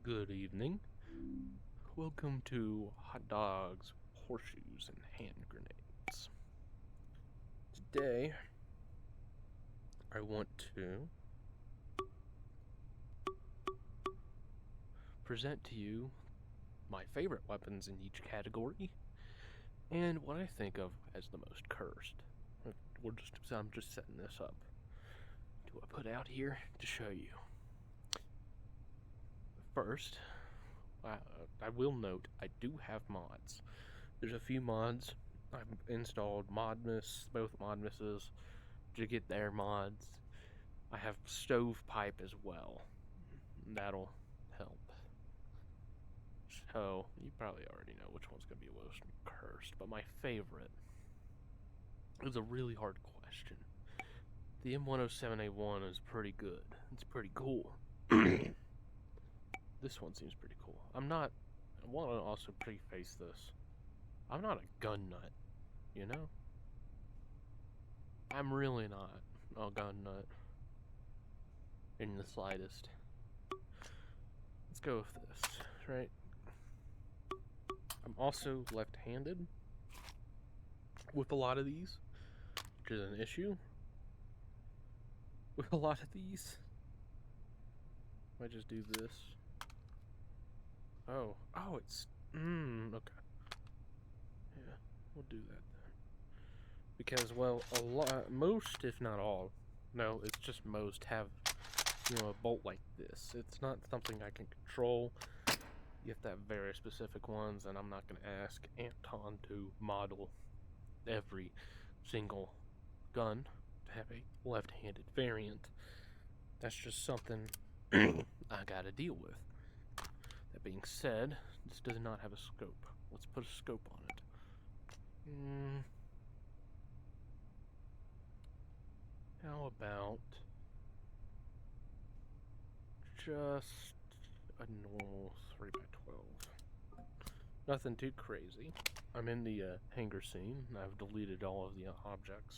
Good evening. Welcome to Hot Dogs, Horseshoes, and Hand Grenades. Today, I want to present to you my favorite weapons in each category and what I think of as the most cursed. I'm just setting this up to put out here to show you. First, I will note I do have mods. There's a few mods. I've installed Modmas, both Modmases, to get their mods. I have Stovepipe as well. That'll help. So, you probably already know which one's going to be most cursed, but my favorite is a really hard question. The M107A1 is pretty good. It's pretty cool. This one seems pretty cool. I want to also preface this. I'm not a gun nut, you know? I'm really not a gun nut in the slightest. Let's go with this, right? I'm also left-handed with a lot of these, which is an issue with a lot of these. I just do this. Oh, it's, okay. Yeah, we'll do that then. Because, well, most, if not all, no, it's just most have, a bolt like this. It's not something I can control. You have to have very specific ones, and I'm not going to ask Anton to model every single gun to have a left-handed variant. That's just something I gotta deal with. That being said, this does not have a scope. Let's put a scope on it. How about just a normal 3x12? Nothing too crazy. I'm in the hangar scene, and I've deleted all of the objects.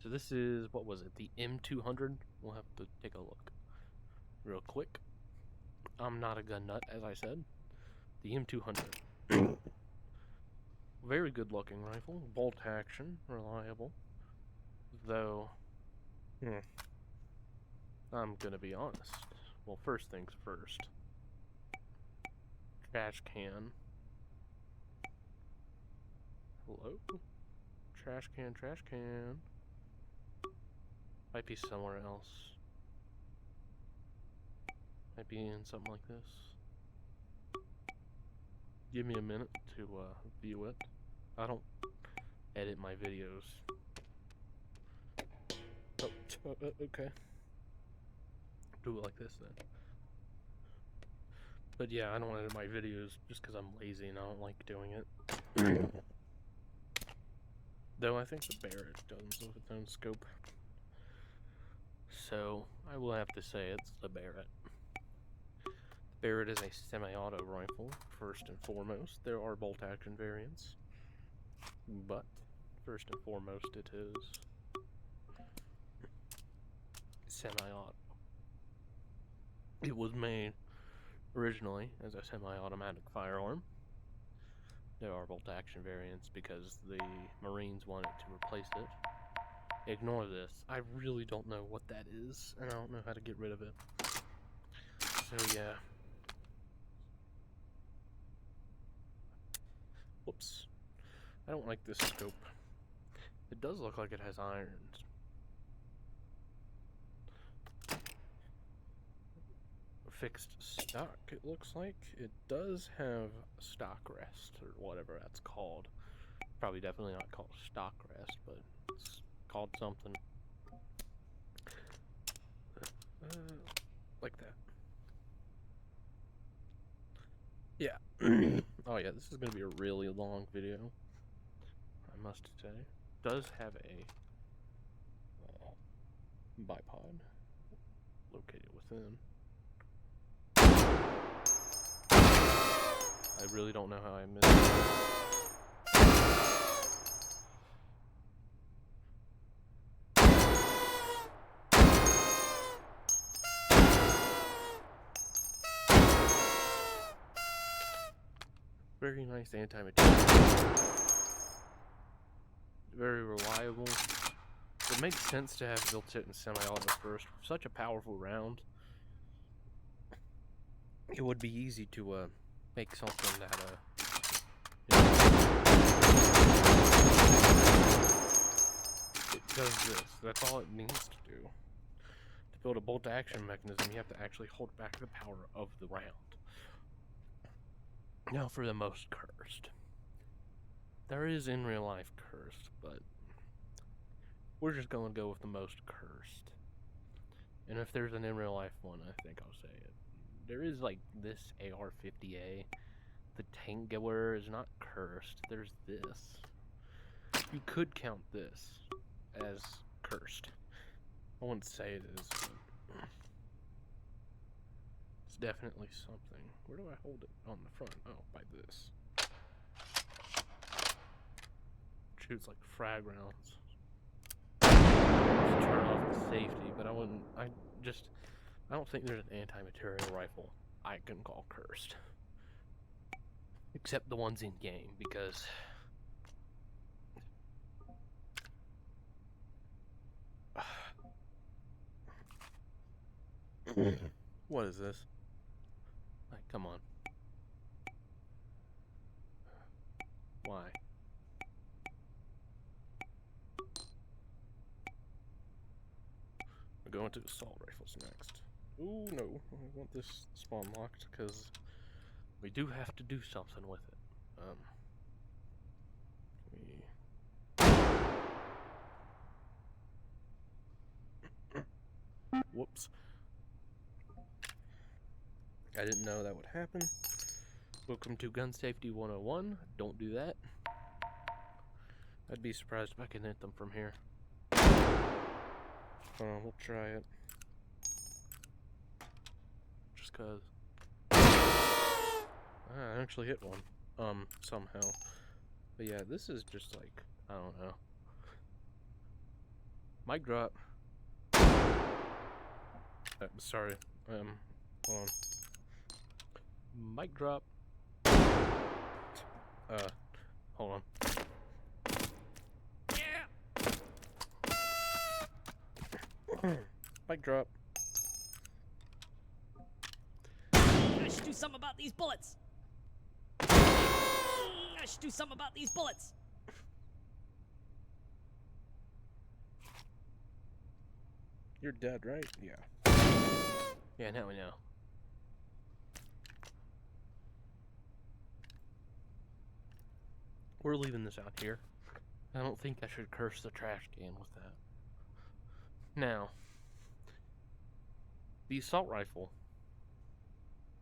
So this is, what was it, the M200? We'll have to take a look real quick. I'm not a gun nut, as I said. The M200. Very good looking rifle. Bolt action, reliable. Though, I'm gonna be honest. Well, first things first. Trash can. Hello? Trash can, trash can. Might be somewhere else. Might be in something like this. Give me a minute to view it. I don't edit my videos. Oh, okay. Do it like this then. But yeah, I don't edit my videos just because I'm lazy and I don't like doing it. Though I think the Barrett does with its own scope. So, I will have to say it's the Barrett. The Barrett is a semi-auto rifle, first and foremost. There are bolt-action variants, but first and foremost it is semi-auto. It was made originally as a semi-automatic firearm. There are bolt-action variants because the Marines wanted to replace it. Ignore this. I really don't know what that is, and I don't know how to get rid of it. So yeah. Whoops. I don't like this scope. It does look like it has irons. Fixed stock, it looks like. It does have stock rest, or whatever that's called. Probably definitely not called stock rest, but it's called something. Like that. Yeah. Oh yeah, this is going to be a really long video, I must say. It does have a bipod located within. I really don't know how I missed it. Very nice anti-material. Very reliable. It makes sense to have built it in semi-auto first. Such a powerful round. It would be easy to make something that it does this. That's all it needs to do. To build a bolt action mechanism, you have to actually hold back the power of the round. Now for the most cursed. There is in real life cursed, but we're just going to go with the most cursed. And if there's an in real life one, I think I'll say it. There is like this AR-50A. The tank killer is not cursed. There's this. You could count this as cursed. I wouldn't say it is, but it's definitely something. Where do I hold it? On the front. Oh, by this. Shoots like frag rounds. Just turn off the safety, but I wouldn't. I don't think there's an anti-material rifle I can call cursed. Except the ones in game, because what is this? Like, come on. Why? We're going to assault rifles next. Ooh, no. I want this spawn locked because we do have to do something with it. Whoops. I didn't know that would happen. Welcome to Gun Safety 101. Don't do that. I'd be surprised if I can hit them from here. We'll try it. Just cause. I actually hit one. Somehow. But yeah, this is just like, I don't know. Mic drop. Sorry. Hold on. Mic drop. Hold on. Yeah. Mic drop. I should do something about these bullets. I should do something about these bullets. You're dead, right? Yeah. Yeah, now we know. We're leaving this out here. I don't think I should curse the trash can with that. Now, the assault rifle.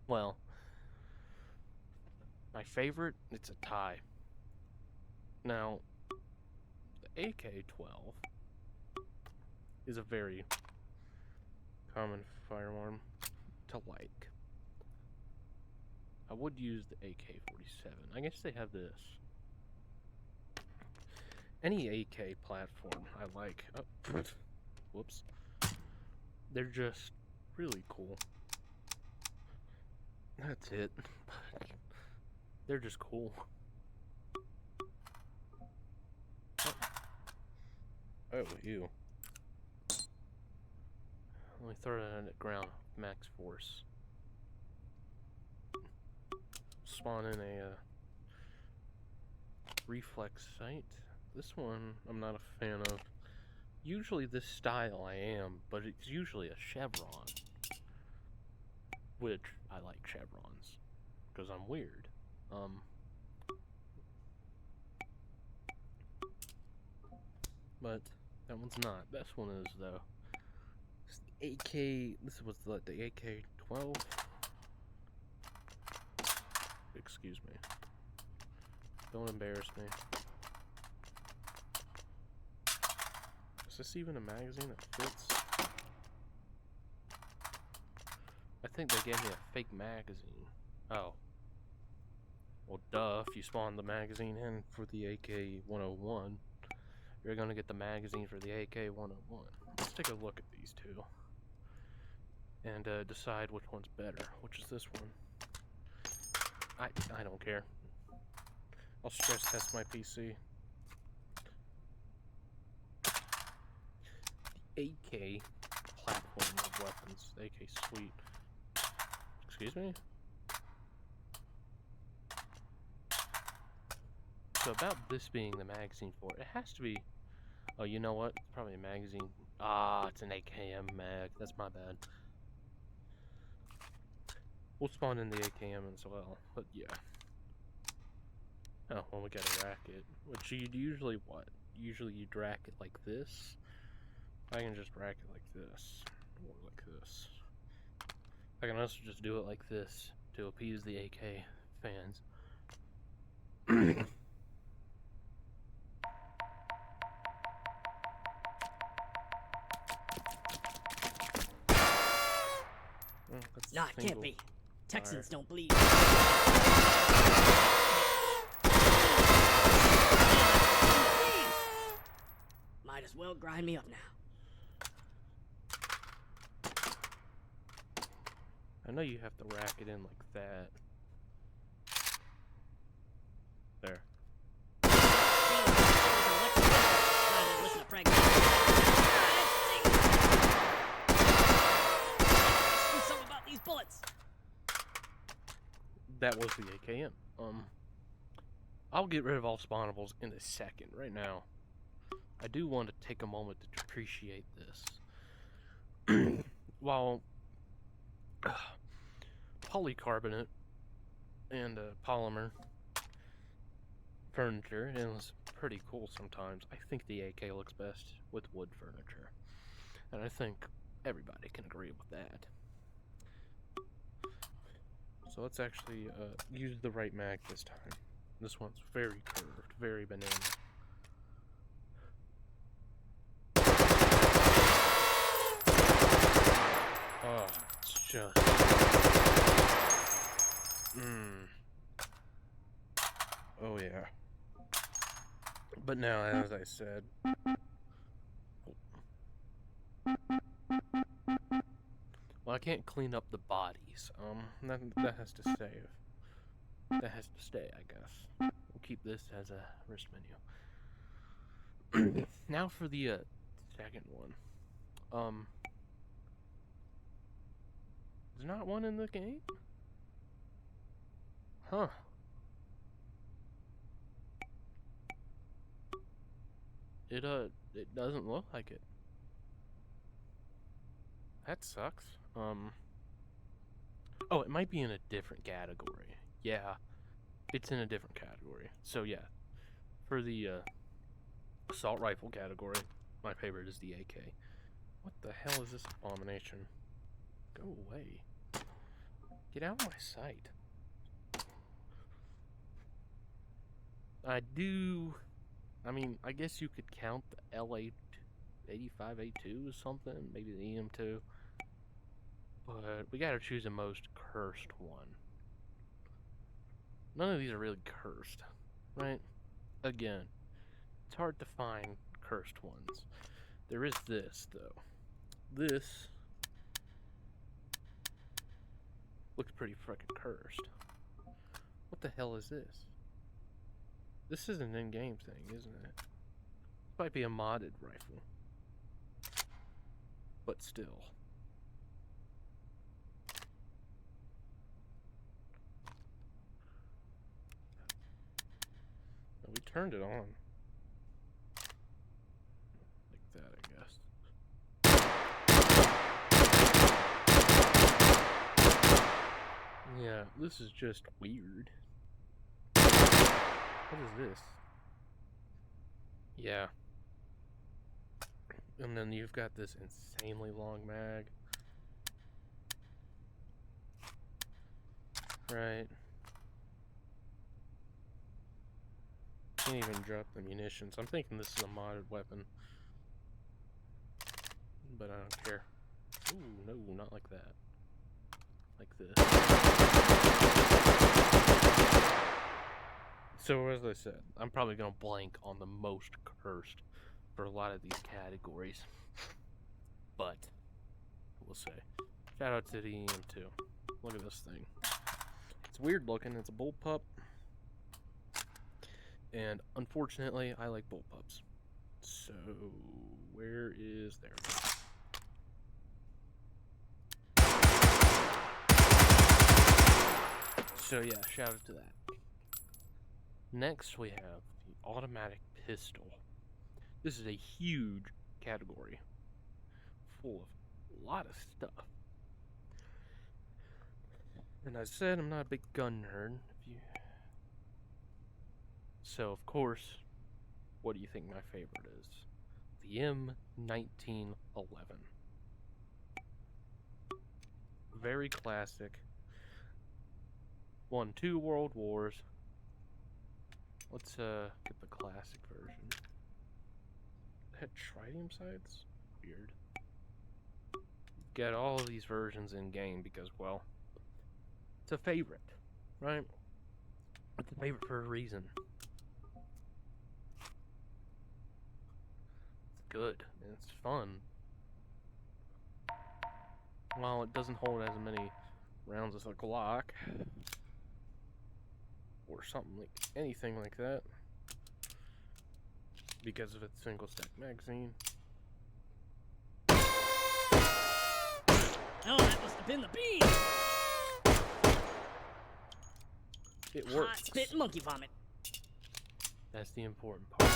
Well, my favorite, it's a tie. Now, the AK-12 is a very common firearm to like. I would use the AK-47. I guess they have this. Any AK platform I like. Oh, whoops. They're just really cool. That's it. They're just cool. Oh, ew. Let me throw it on the ground. Max force. Spawn in a reflex sight. This one I'm not a fan of. Usually this style I am, but it's usually a chevron. Which I like chevrons. Because I'm weird. But that one's not. This one is though. It's the AK. This was the AK-12. Excuse me. Don't embarrass me. Is this even a magazine that fits? I think they gave me a fake magazine. Oh. Well, duh, if you spawn the magazine in for the AK-101, you're gonna get the magazine for the AK-101. Let's take a look at these two. And decide which one's better. Which is this one? I don't care. I'll stress test my PC. The AK platform of weapons. The AK suite. Excuse me? So about this being the magazine for it, it has to be... Oh, you know what? It's probably a magazine. Ah, it's an AKM mag. That's my bad. We'll spawn in the AKM as well, but yeah. Oh, well, we gotta rack it. Which you'd usually what? Usually you'd rack it like this. I can just rack it like this. Or like this. I can also just do it like this to appease the AK fans. Oh, that's Nah, it can't single be. Texans fire. don't bleed. Might as well grind me up now. I know you have to rack it in like that. There. Listen to Frank. Do something about these bullets. That was the AKM. I'll get rid of all spawnables in a second. Right now, I do want to take a moment to appreciate this. While polycarbonate and polymer furniture is pretty cool sometimes, I think the AK looks best with wood furniture. And I think everybody can agree with that. So let's actually use the right mag this time. This one's very curved, very banana. Oh, it's just... Oh yeah. But now, as I said... Well, I can't clean up the bodies. That has to stay. That has to stay, I guess. We'll keep this as a wrist menu. Now for the second one. There's not one in the game? Huh. It doesn't look like it. That sucks. Oh, it might be in a different category. Yeah, it's in a different category. So yeah, for the assault rifle category, my favorite is the AK. What the hell is this abomination? Go away. Get out of my sight. I mean, I guess you could count the L85A2 as something, maybe the EM2. But we gotta choose the most cursed one. None of these are really cursed, right? Again, it's hard to find cursed ones. There is this, though. This looks pretty frickin' cursed. What the hell is this? This is an in-game thing, isn't it? This might be a modded rifle. But still. We turned it on. Like that, I guess. Yeah, this is just weird. What is this? Yeah. And then you've got this insanely long mag. Right. Can't even drop the munitions. I'm thinking this is a modded weapon. But I don't care. Ooh, no, not like that. Like this. So as I said, I'm probably gonna blank on the most cursed for a lot of these categories. But we'll say. Shout out to the EM2. Look at this thing. It's weird looking, it's a bullpup. And unfortunately, I like bullpups. So, where is there? So yeah, shout out to that. Next we have the automatic pistol. This is a huge category, full of a lot of stuff. And I said I'm not a big gun nerd. So of course, what do you think my favorite is? The M1911. Very classic. Won 2 world wars. Let's get the classic version. It had tritium sights? Weird. Get all of these versions in game because, well, it's a favorite, right? It's a favorite for a reason. It's good and it's fun. While it doesn't hold as many rounds as a Glock or something like anything like that because of its single stack magazine. Oh, that must have been the bean! It Hot works. spit monkey vomit. That's the important part.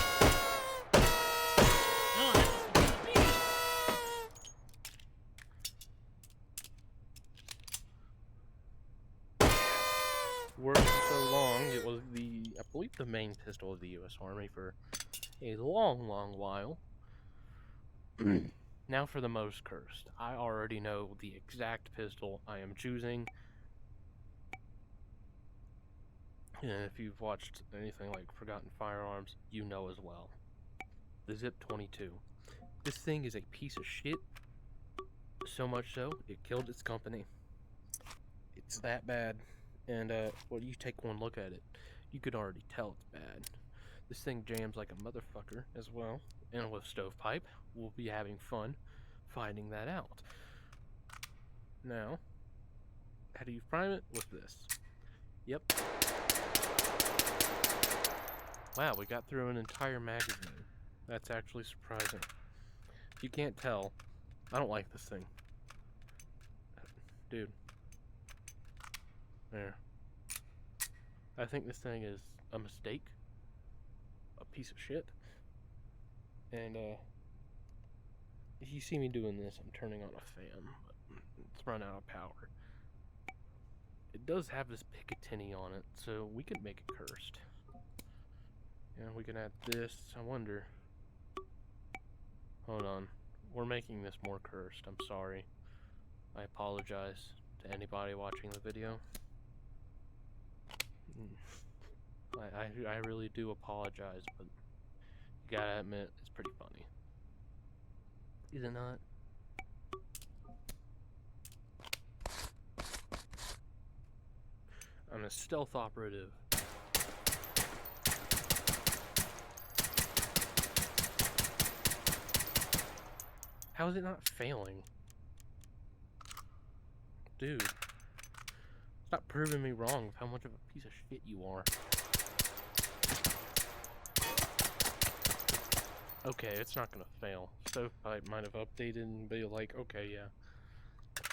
Oh, that must have been the bean! Worked for so long, it was I believe the main pistol of the U.S. Army for a long, long while. Now for the most cursed. I already know the exact pistol I am choosing. And if you've watched anything like Forgotten Firearms, you know as well. The Zip 22. This thing is a piece of shit. So much so, it killed its company. It's that bad. And, well, you take one look at it, you could already tell it's bad. This thing jams like a motherfucker as well. And with stovepipe, we'll be having fun finding that out. Now, how do you prime it? With this. Yep. Wow, we got through an entire magazine. That's actually surprising. If you can't tell, I don't like this thing. Dude. There. I think this thing is a mistake. A piece of shit. And, if you see me doing this, I'm turning on a fan. But it's run out of power. It does have this Picatinny on it, so we could make it cursed. Yeah, we can add this. I wonder. Hold on. We're making this more cursed. I'm sorry. I apologize to anybody watching the video. I really do apologize, but you gotta admit, it's pretty funny. Is it not? I'm a stealth operative. How is it not failing? Dude. Stop proving me wrong with how much of a piece of shit you are. Okay, it's not gonna fail. Stovepipe might have updated and be like, okay, yeah.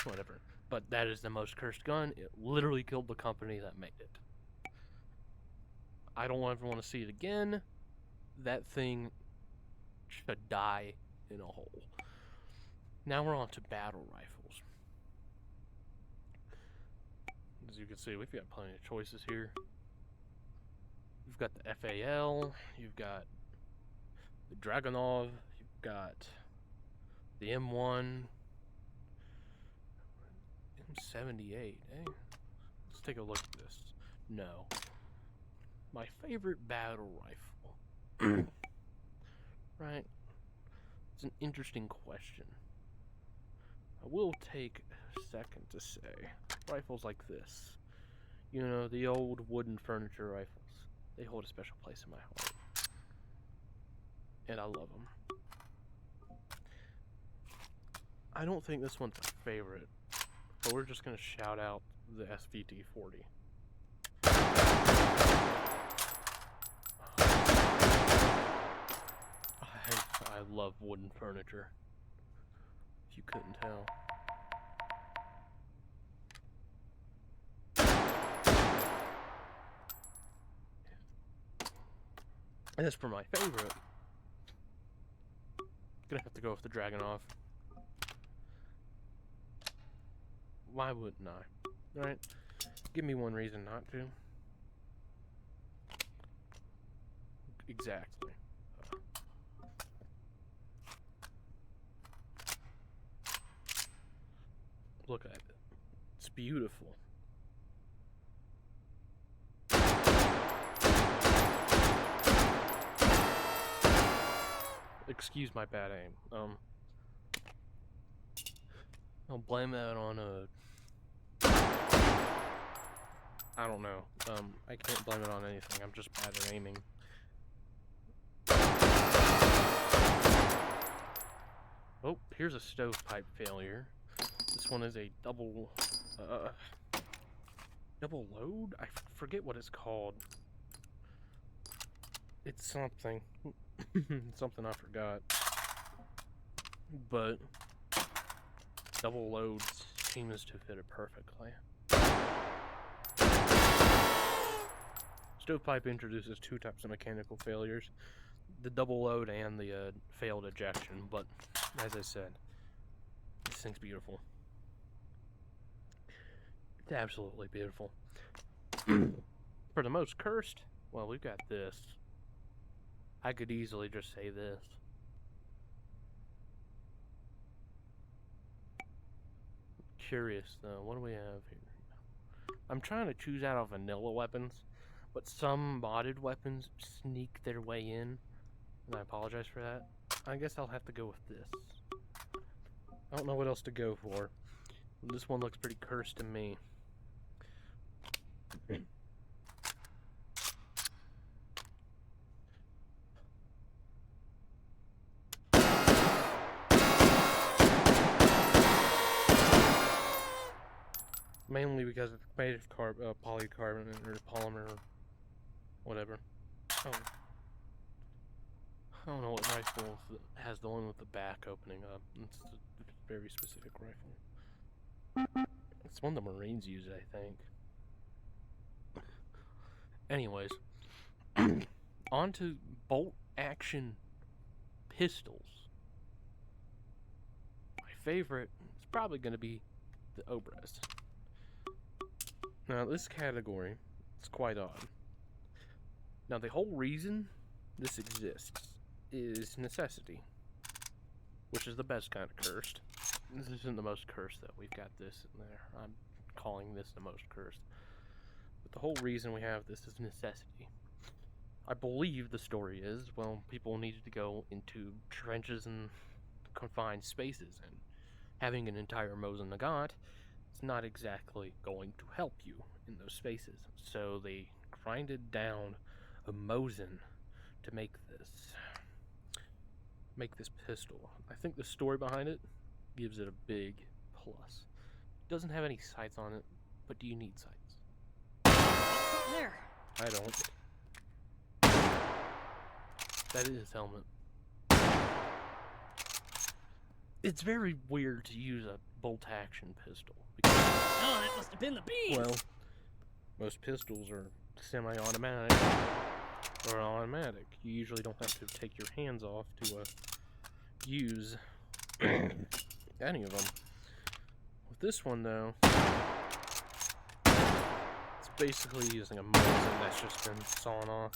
Whatever. But that is the most cursed gun. It literally killed the company that made it. I don't ever want to see it again. That thing should die in a hole. Now we're on to battle rifles. As you can see, we've got plenty of choices here. You've got the FAL, you've got the Dragunov, you've got the M1, M78, eh? Let's take a look at this. No. My favorite battle rifle. Right? It's an interesting question. I will take a second to say, rifles like this, you know, the old wooden furniture rifles, they hold a special place in my heart. And I love them. I don't think this one's my favorite, but we're just going to shout out the SVT-40. I love wooden furniture. If you couldn't tell. And as for my favorite, gonna have to go with the Dragunov. Why wouldn't I? Right? Give me one reason not to. Exactly. Look at it. It's beautiful. Excuse my bad aim. I'll blame that on I don't know. I can't blame it on anything. I'm just bad at aiming. Oh, here's a stovepipe failure. This one is a double load? I forget what it's called. It's something. Something I forgot. But double load seems to fit it perfectly. Stovepipe introduces two types of mechanical failures. The double load and the failed ejection, but as I said, this thing's beautiful. It's absolutely beautiful. For the most cursed, well, we've got this. I could easily just say this. Curious though, what do we have here? I'm trying to choose out of vanilla weapons, but some modded weapons sneak their way in, and I apologize for that. I guess I'll have to go with this. I don't know what else to go for. This one looks pretty cursed to me. Mainly because it's made of polycarbonate or polymer, whatever. Oh. I don't know what rifle has the one with the back opening up. It's a very specific rifle. It's one the Marines use, I think. Anyways, on to bolt action pistols. My favorite is probably going to be the Obras. Now, this category is quite odd. Now, the whole reason this exists is necessity, which is the best kind of cursed. This isn't the most cursed, though. We've got this in there. I'm calling this the most cursed. But the whole reason we have this is necessity. I believe the story is, well, people needed to go into trenches and confined spaces, and having an entire Mosin Nagant is not exactly going to help you in those spaces. So they grinded down a Mosin to make this pistol. I think the story behind it gives it a big plus. It doesn't have any sights on it, but do you need sights? There. I don't. That is his helmet. It's very weird to use a bolt-action pistol. Oh, that must have been the beans. Well, most pistols are semi-automatic or automatic. You usually don't have to take your hands off to use any of them. With this one, though, it's basically using a Mosin that's just been sawn off.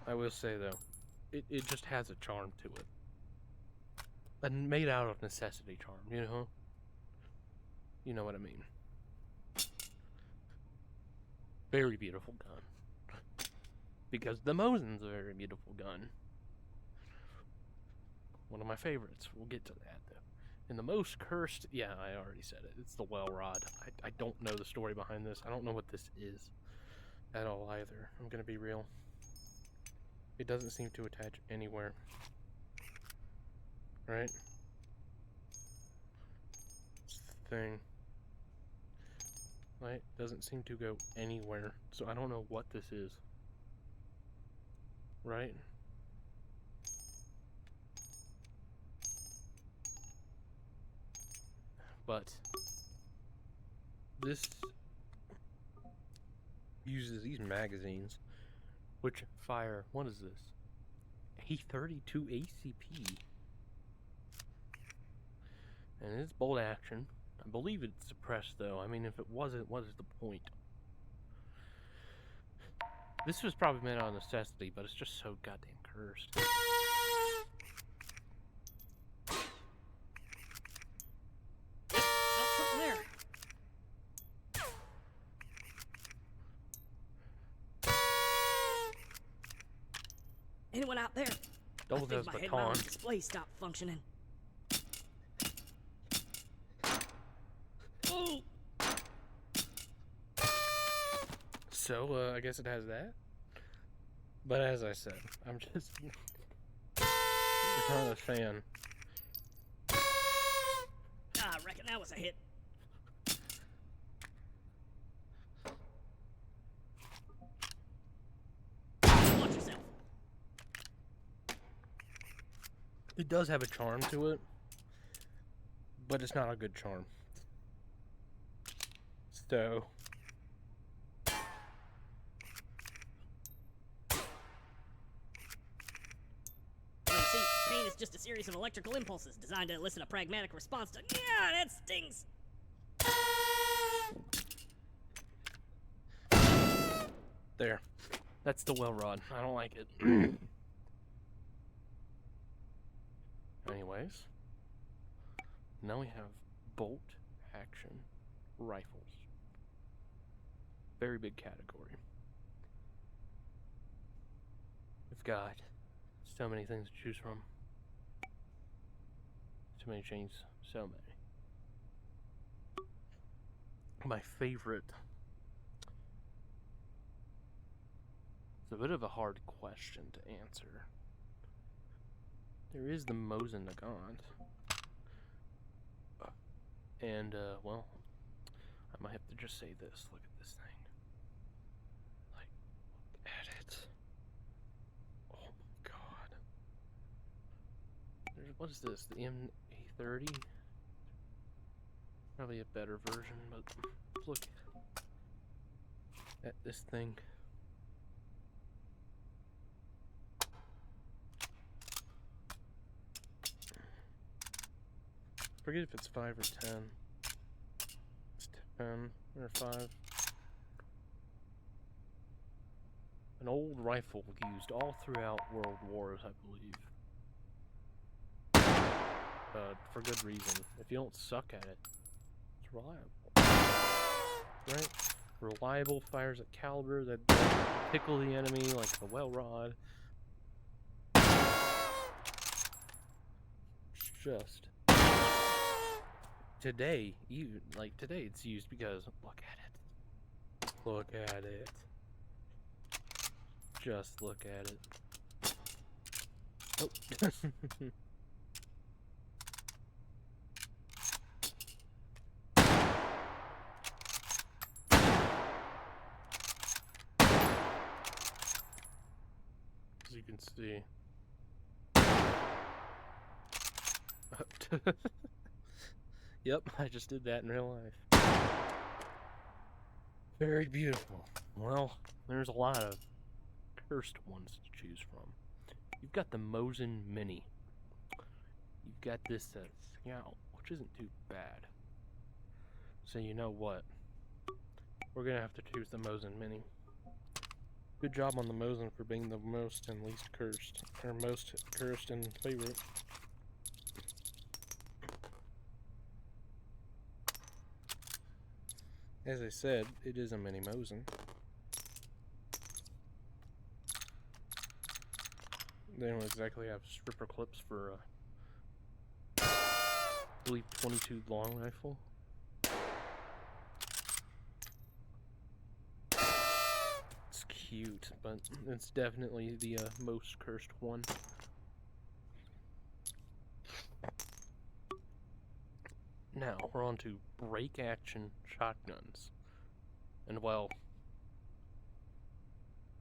I will say, though, it just has a charm to it. And made out of necessity charm, you know? You know what I mean. Very beautiful gun. Because the Mosin's a very beautiful gun. One of my favorites. We'll get to that, though. And the most cursed, yeah, I already said it. It's the well rod. I don't know the story behind this. I don't know what this is at all either. I'm gonna be real. It doesn't seem to attach anywhere. Right? It's the thing. Right? Doesn't seem to go anywhere. So I don't know what this is. right? But this uses these magazines, which fire, what is this? A32 ACP. And it's bolt action. I believe it's suppressed though. I mean, if it wasn't, what is the point? This was probably made out of necessity, but it's just so goddamn cursed. Oh, something there. Anyone out there? Double I think dose my baton. head-mounted display stopped functioning. Oh! So, I guess it has that. But as I said, I'm just not a fan. Ah, I reckon that was a hit. Watch yourself. It does have a charm to it, but it's not a good charm. So, See, pain is just a series of electrical impulses designed to elicit a pragmatic response to. Yeah, that stings. there. That's the well rod. I don't like it. Anyways, now we have bolt action rifles. Very big category. We've got so many things to choose from. Too many chains, so many. My favorite. It's a bit of a hard question to answer. There is the Mosin Nagant. And, well, I might have to just say this. Look at this thing. Like, look at it. Oh my god. What is this? The M830? Probably a better version, but look at this thing. Forget if it's 5 or 10. It's 10 or 5. An old rifle used all throughout World Wars, I believe. For good reason. If you don't suck at it, it's reliable. Right? Reliable, fires at caliber that tickle the enemy like the well rod. It's just today, even like today, it's used because look at it. Look at it. Just look at it. Oh. As you can see. Yep, I just did that in real life. Very beautiful. Well, there's a lot of cursed ones to choose from. You've got the Mosin Mini. You've got this Scout, which isn't too bad. So you know what? We're gonna have to choose the Mosin Mini. Good job on the Mosin for being the most and least cursed, or most cursed and favorite. As I said, it is a mini Mosin. They don't exactly have stripper clips for I believe 22 long rifle. It's cute, but it's definitely the most cursed one. Now, we're on to break action shotguns. And well,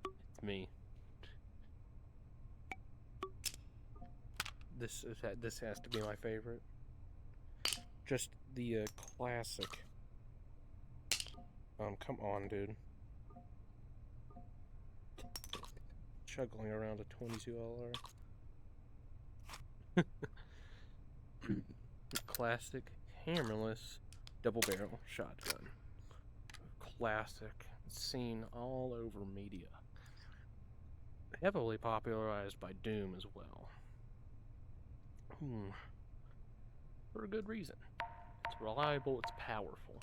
it's me. this has to be my favorite. Just the classic. Come on, dude. Chuggling around a 22 LR. Classic hammerless double barrel shotgun. Classic, seen all over media. Heavily popularized by Doom as well. For a good reason. It's reliable, it's powerful.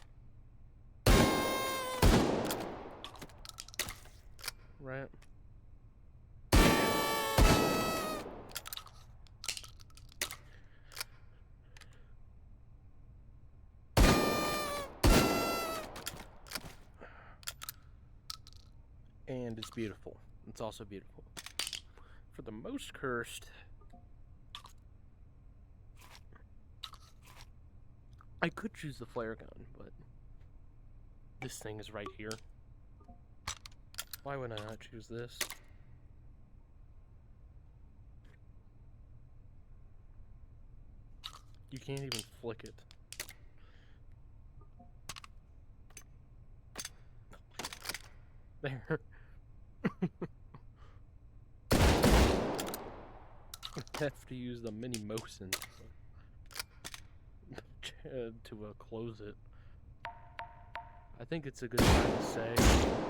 Right? And it's beautiful. It's also beautiful. For the most cursed, I could choose the flare gun, but this thing is right here. Why would I not choose this? You can't even flick it. There. I have to use the mini motion to close it. I think it's a good time to say.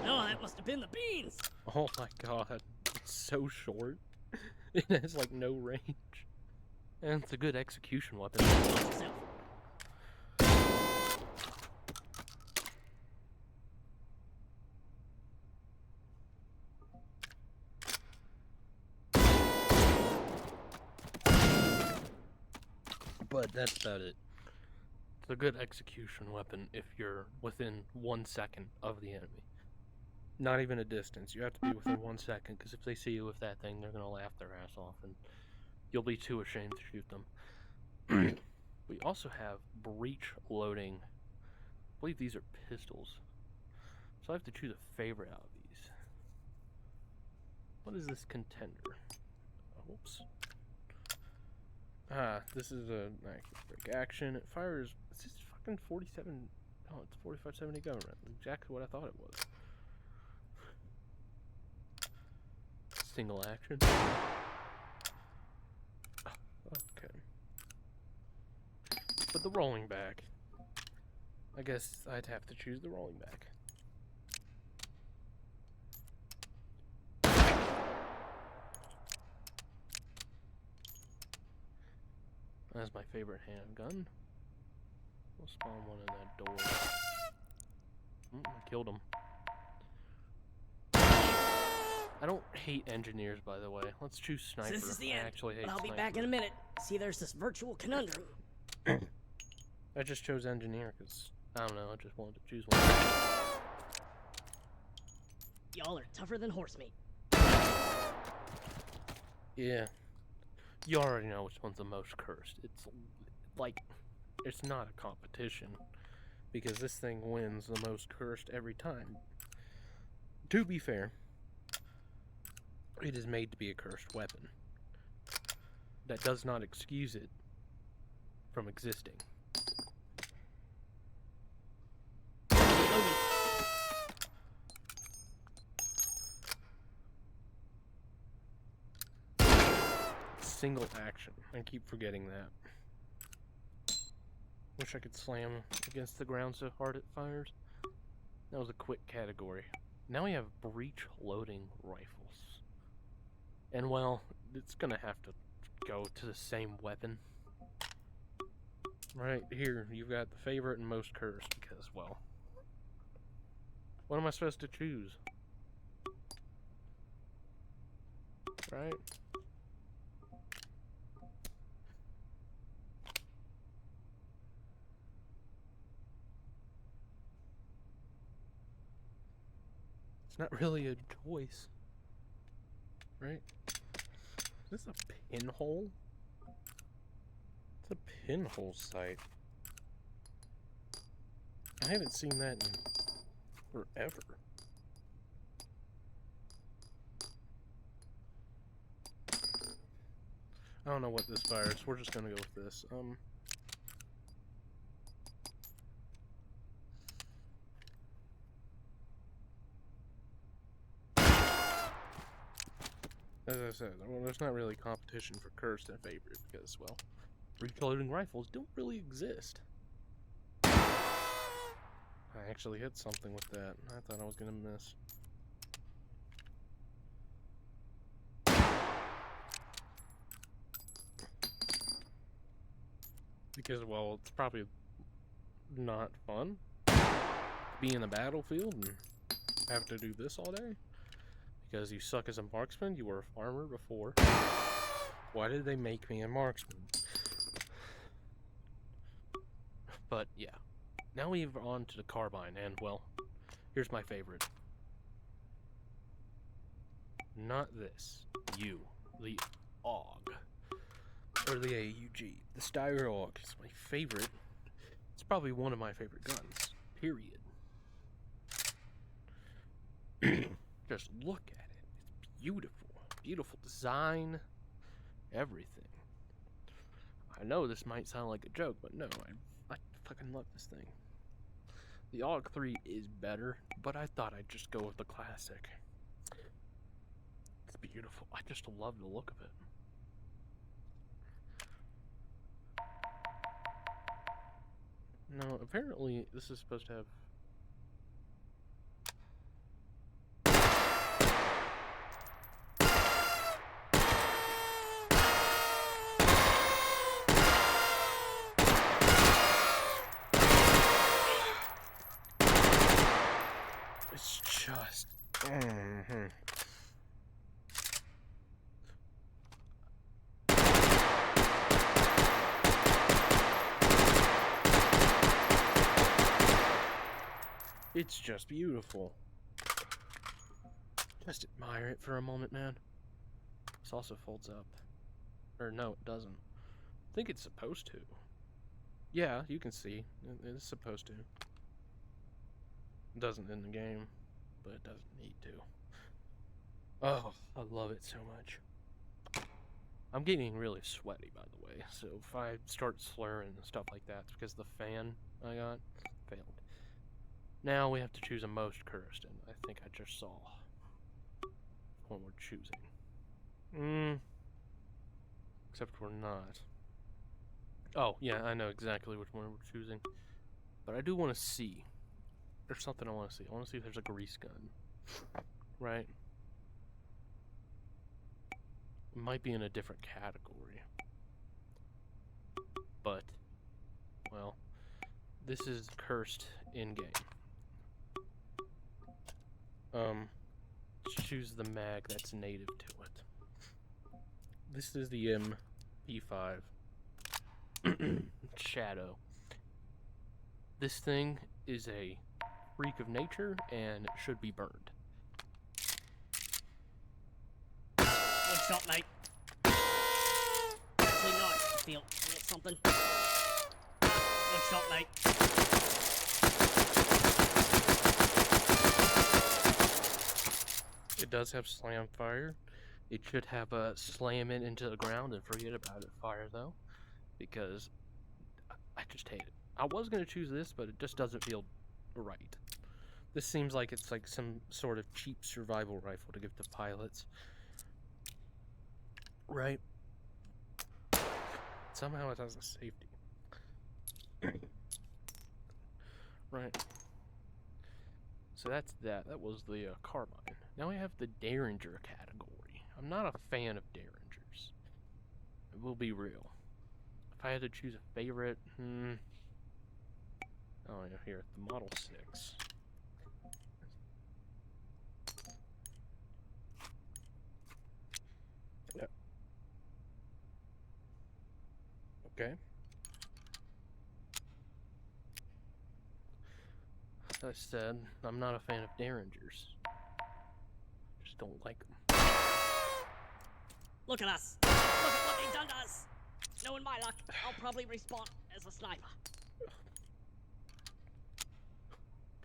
No, that must have been the beans. Oh my god, it's so short. It has like no range. And it's a good execution weapon. But that's about it. It's a good execution weapon if you're within 1 second of the enemy. Not even a distance. You have to be within 1 second, because if they see you with that thing, they're going to laugh their ass off, and you'll be too ashamed to shoot them. We also have breech loading. I believe these are pistols. So I have to choose a favorite out of these. What is this contender? Oh, whoops. This is a quick action. It fires. It's just fucking 47. Oh, it's 4570 government. Exactly what I thought it was. Single action. Okay. But the rolling back. I guess I'd have to choose the rolling back. That's my favorite handgun. We'll spawn one in that door. I killed him. I don't hate engineers, by the way. Let's choose sniper. So this is the end. I actually hate but I'll be sniper. back in a minute. See, there's this virtual conundrum. I just chose engineer because, I don't know, I just wanted to choose one. Y'all are tougher than horse meat. Yeah. You already know which one's the most cursed. It's like, it's not a competition because this thing wins the most cursed every time. To be fair, it is made to be a cursed weapon. That does not excuse it from existing. Single action. I keep forgetting that. Wish I could slam against the ground so hard it fires. That was a quick category. Now we have breech loading rifles. And well, it's gonna have to go to the same weapon. Right here, you've got the favorite and most cursed because, well, what am I supposed to choose? Right? It's not really a choice. Right? Is this a pinhole? It's a pinhole sight. I haven't seen that in forever. I don't know what this fires. We're just gonna go with this. As I said, well, there's not really competition for cursed and favorite because, well, recoloring rifles don't really exist. I actually hit something with that. I thought I was gonna miss. Because, well, it's probably not fun to be in the battlefield and have to do this all day. Because you suck as a marksman, you were a farmer before. Why did they make me a marksman? But, yeah. Now we're on to the carbine, and, well, here's my favorite. Not this. You. The AUG. Or the AUG. The Steyr AUG is my favorite. It's probably one of my favorite guns. Period. Just look at it. It's beautiful. Beautiful design. Everything. I know this might sound like a joke, but no, I fucking love this thing. The AUG 3 is better, but I thought I'd just go with the classic. It's beautiful. I just love the look of it. No, apparently this is supposed to have... It's just... It's just beautiful. Just admire it for a moment, man. This also folds up. Or no, it doesn't. I think it's supposed to. Yeah, you can see. It's supposed to. It doesn't in the game, but it doesn't need to. Oh, I love it so much. I'm getting really sweaty, by the way, so if I start slurring and stuff like that, it's because the fan I got failed. Now we have to choose a most cursed, and I think I just saw what we're choosing. Except we're not. Oh, yeah, I know exactly which one we're choosing. But I do want to see. There's something I want to see. I want to see if there's a grease gun. Right? It might be in a different category. But, well, this is cursed in-game. Choose the mag that's native to it. This is the MP5 Shadow. This thing is a freak of nature and should be burned. Good shot, mate. Actually, no. Feel something. Good shot, mate. It does have slam fire. It should have a slam it into the ground and forget about it fire, though. Because I just hate it. I was going to choose this, but it just doesn't feel right. This seems like it's like some sort of cheap survival rifle to give to pilots. Right? Somehow it has a safety. Right. So that's that. That was the carbine. Now we have the Derringer category. I'm not a fan of Derringers. I will be real. If I had to choose a favorite, oh yeah, here, the Model 6. Yep. Okay. As I said, I'm not a fan of Derringers. Just don't like them. Look at us. Look at what they've done to us. Knowing my luck, I'll probably respawn as a sniper.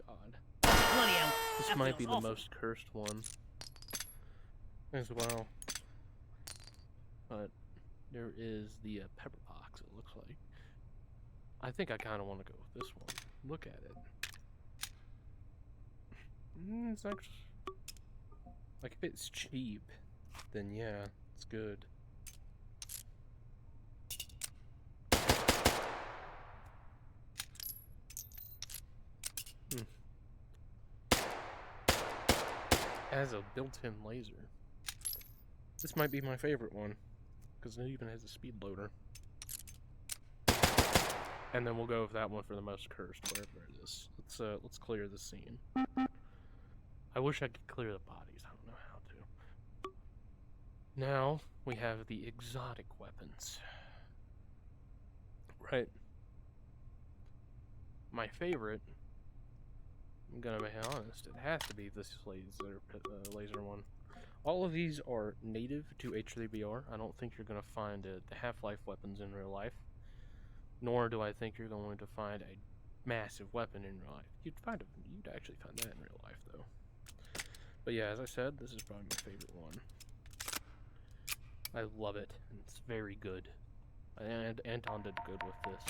God. Bloody hell. This That might be feels the awful. most cursed one as well. But there is the pepper box, it looks like. I think I kind of want to go with this one. Look at it. It's actually, like, if it's cheap, then yeah, it's good. Has a built-in laser. This might be my favorite one, because it even has a speed loader. And then we'll go with that one for the most cursed, wherever it is. Let's clear the scene. I wish I could clear the bodies. I don't know how to. Now we have the exotic weapons. Right. My favorite, I'm gonna be honest, it has to be this laser one. All of these are native to H3VR. I don't think you're gonna find the Half-Life weapons in real life. Nor do I think you're going to find a massive weapon in real life. You'd actually find that in real life, though. But yeah, as I said, this is probably my favorite one. I love it, and it's very good. And Anton did good with this.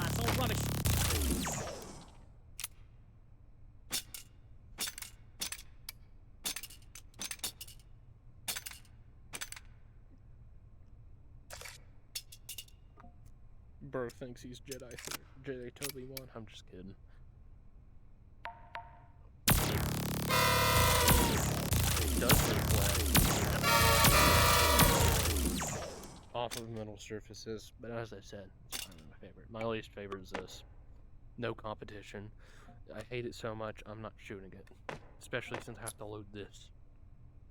It's all rubbish. Bro thinks he's Jedi Toby 1. I'm just kidding. It does reflect off of metal surfaces, but as I said, it's probably my favorite. My least favorite is this. No competition. I hate it so much, I'm not shooting it. Especially since I have to load this.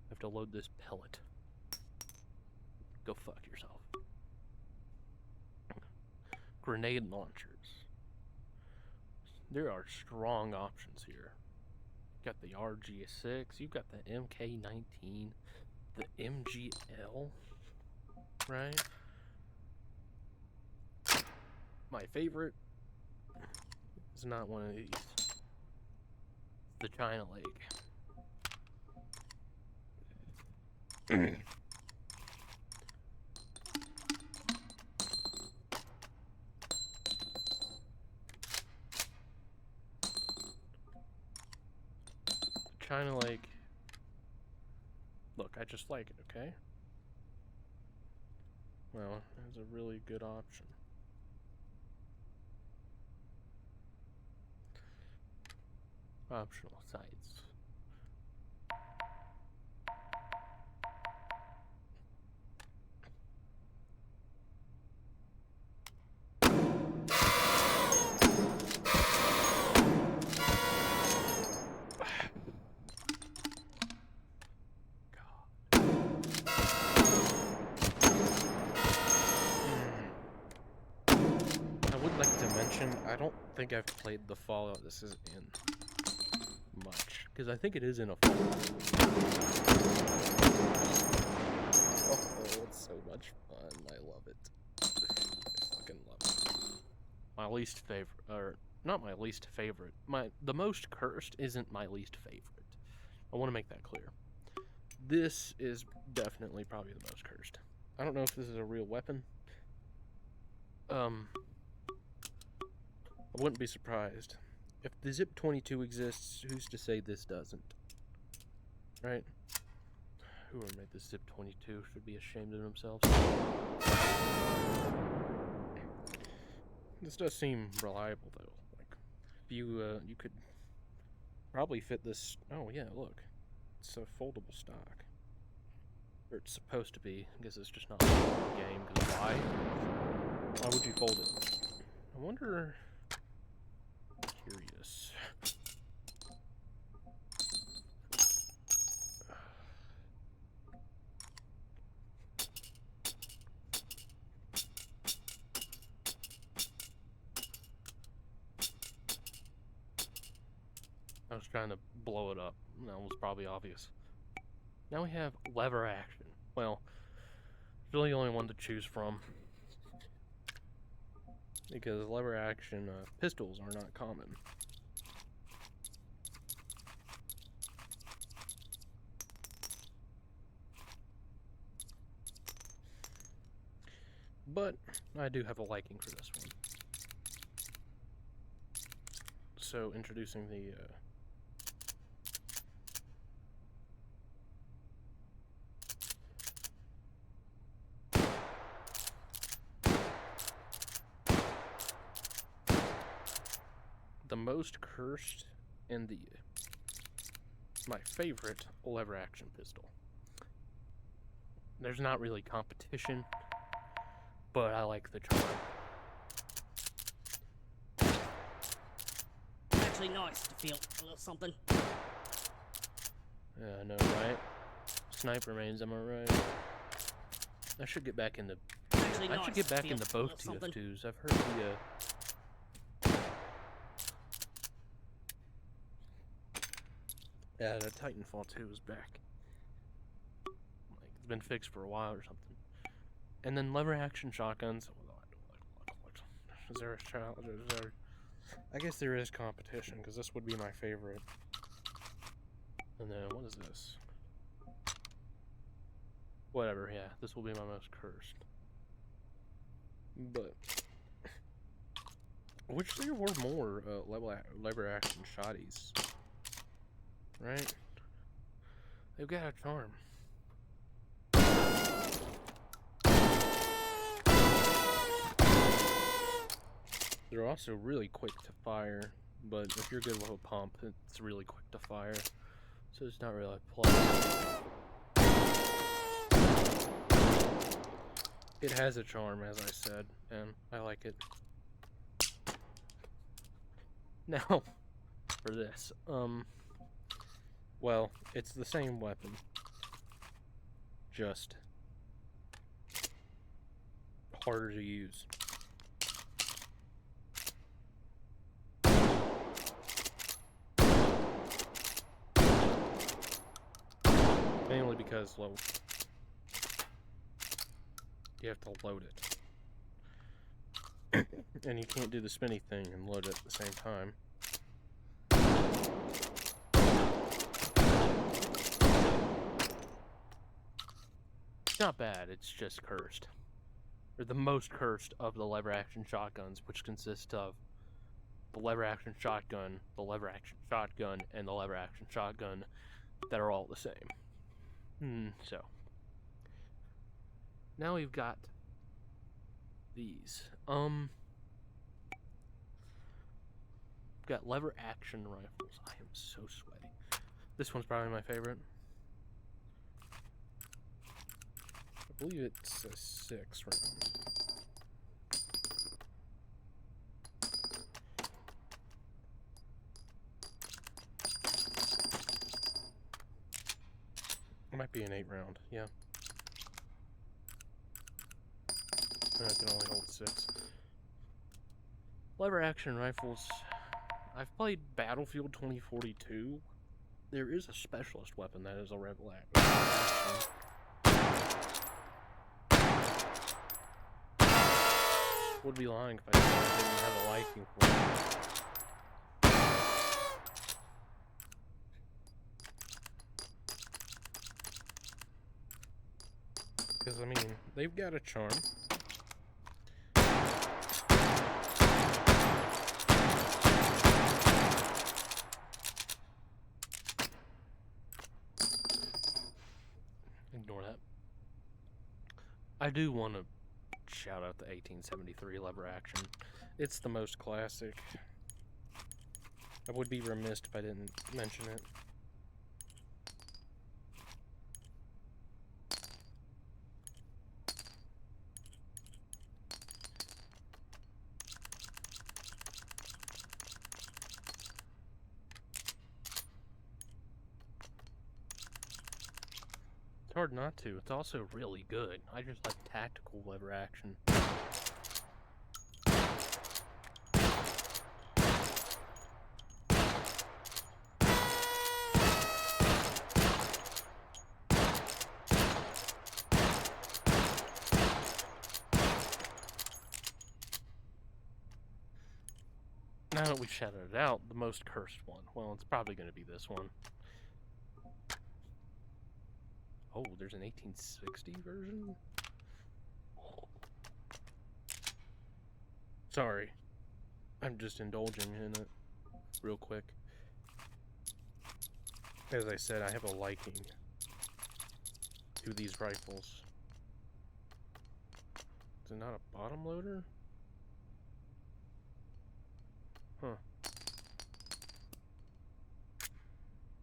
I have to load this pellet. Go fuck yourself. Grenade launchers. There are strong options here. You've got the RG6, you've got the MK19, the MGL, right? My favorite is not one of these. The China Lake. China Lake. Look, I just like it, okay? Well, that's a really good option. Optional sites. I don't think I've played the Fallout this is in much, because I think it is in a Fallout. Oh, it's so much fun. I love it. I fucking love it. My least favorite, or not my least favorite, the most cursed isn't my least favorite. I want to make that clear. This is definitely probably the most cursed. I don't know if this is a real weapon. I wouldn't be surprised. If the Zip 22 exists, who's to say this doesn't? Right? Whoever made the Zip 22 should be ashamed of themselves. This does seem reliable, though. Like, if you could probably fit this. Oh yeah, look, it's a foldable stock, or it's supposed to be. I guess it's just not in the game. Because why? Why would you fold it? I wonder. Curious. I was trying to blow it up. That was probably obvious. Now we have lever action. Well, there's really only one to choose from. Because lever action pistols are not common. but I do have a liking for this one. So, introducing the most cursed and my favorite lever action pistol. There's not really competition, but I like the charm. Actually nice to feel a little something. Yeah, I know, right? Sniper mains, am I right? I should get back into. Actually I nice should get to back feel into a both little something. TF2s. I've heard the. Yeah, the Titanfall 2 is back. Like, it's been fixed for a while or something. And then lever action shotguns. Is there a challenge? I guess there is competition, because this would be my favorite. And then, what is this? Whatever, yeah, this will be my most cursed. But, which there were more lever action shotties, right? They've got a charm. They're also really quick to fire, but if you're good with a pump, it's really quick to fire. So it's not really a play. It has a charm, as I said, and I like it. Now, for this, well, it's the same weapon, just harder to use. Mainly because, well, you have to load it. And you can't do the spinny thing and load it at the same time. It's not bad, it's just cursed. Or the most cursed of the lever action shotguns, which consist of the lever action shotgun, the lever action shotgun, and the lever action shotgun that are all the same. So now we've got these. We've got lever action rifles. I am so sweaty. This one's probably my favorite. I believe it's a 6 round. It might be an 8 round, yeah. It can only hold 6. Lever action rifles. I've played Battlefield 2042. There is a specialist weapon that is a lever action. Would be lying if I said I didn't have a liking for it. Because, I mean, they've got a charm. Ignore that. I do want to shout out the 1873 lever action. It's the most classic. I would be remiss if I didn't mention it. It's hard not to. It's also really good. I just like tactical lever action. Now that we've shouted it out, the most cursed one. Well, it's probably going to be this one. Oh, there's an 1860 version? Sorry. I'm just indulging in it real quick. As I said, I have a liking to these rifles. Is it not a bottom loader? Huh.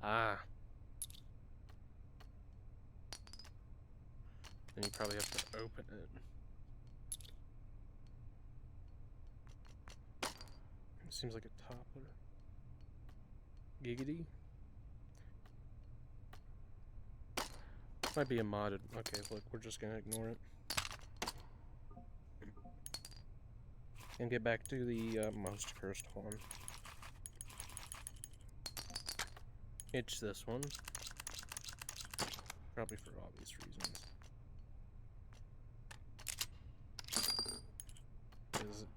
Ah. Then you probably have to open it. It seems like a toppler. Giggity. Might be a modded. Okay, look, we're just gonna ignore it. And get back to the most cursed one. It's this one. Probably for obvious reasons.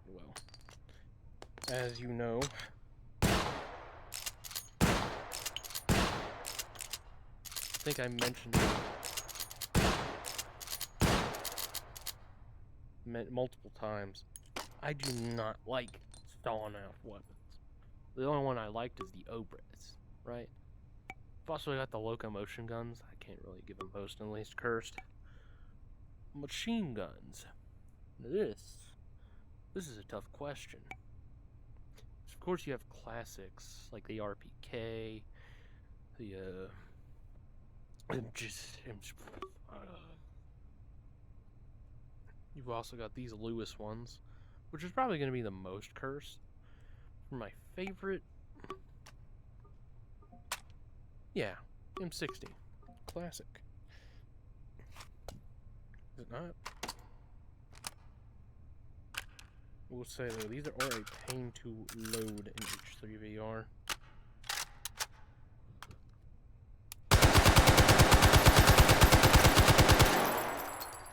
Well, as you know, I think I mentioned it multiple times. I do not like stalling out weapons. The only one I liked is the Obras, right? I've also got the locomotion guns. I can't really give them most and least cursed. Machine guns. This is a tough question. Of course, you have classics like the RPK, the you've also got these Lewis ones, which is probably going to be the most cursed. For my favorite, yeah, M60, classic. Is it not? We'll say though, these are a pain to load in H3VR.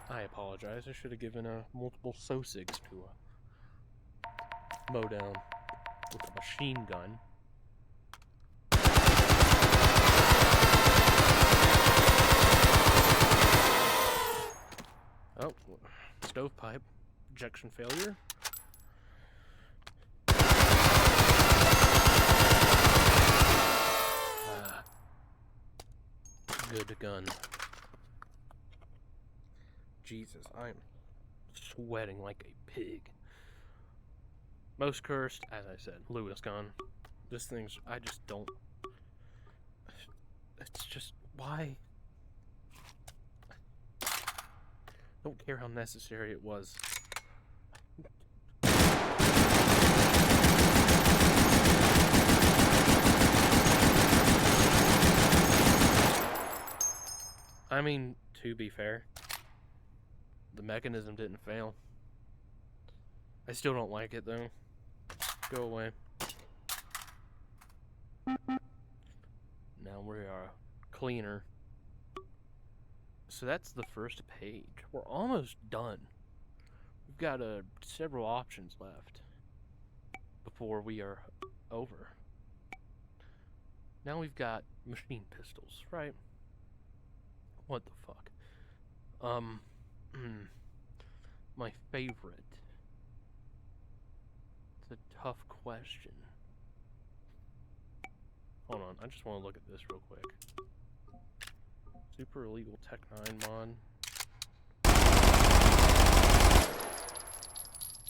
I apologize. I should have given multiple SOSIGs to mow down with a machine gun. Oh, stovepipe. Ejection failure. Good gun. Jesus, I'm sweating like a pig. Most cursed, as I said, Lewis gun. This thing's, I just don't. It's just, why? Don't care how necessary it was. I mean, to be fair, the mechanism didn't fail. I still don't like it though. Go away. Now we are cleaner. So that's the first page. We're almost done. We've got several options left before we are over. Now we've got machine pistols, right? What the fuck? My favorite. It's a tough question. Hold on, I just want to look at this real quick. Super illegal Tech 9 mod.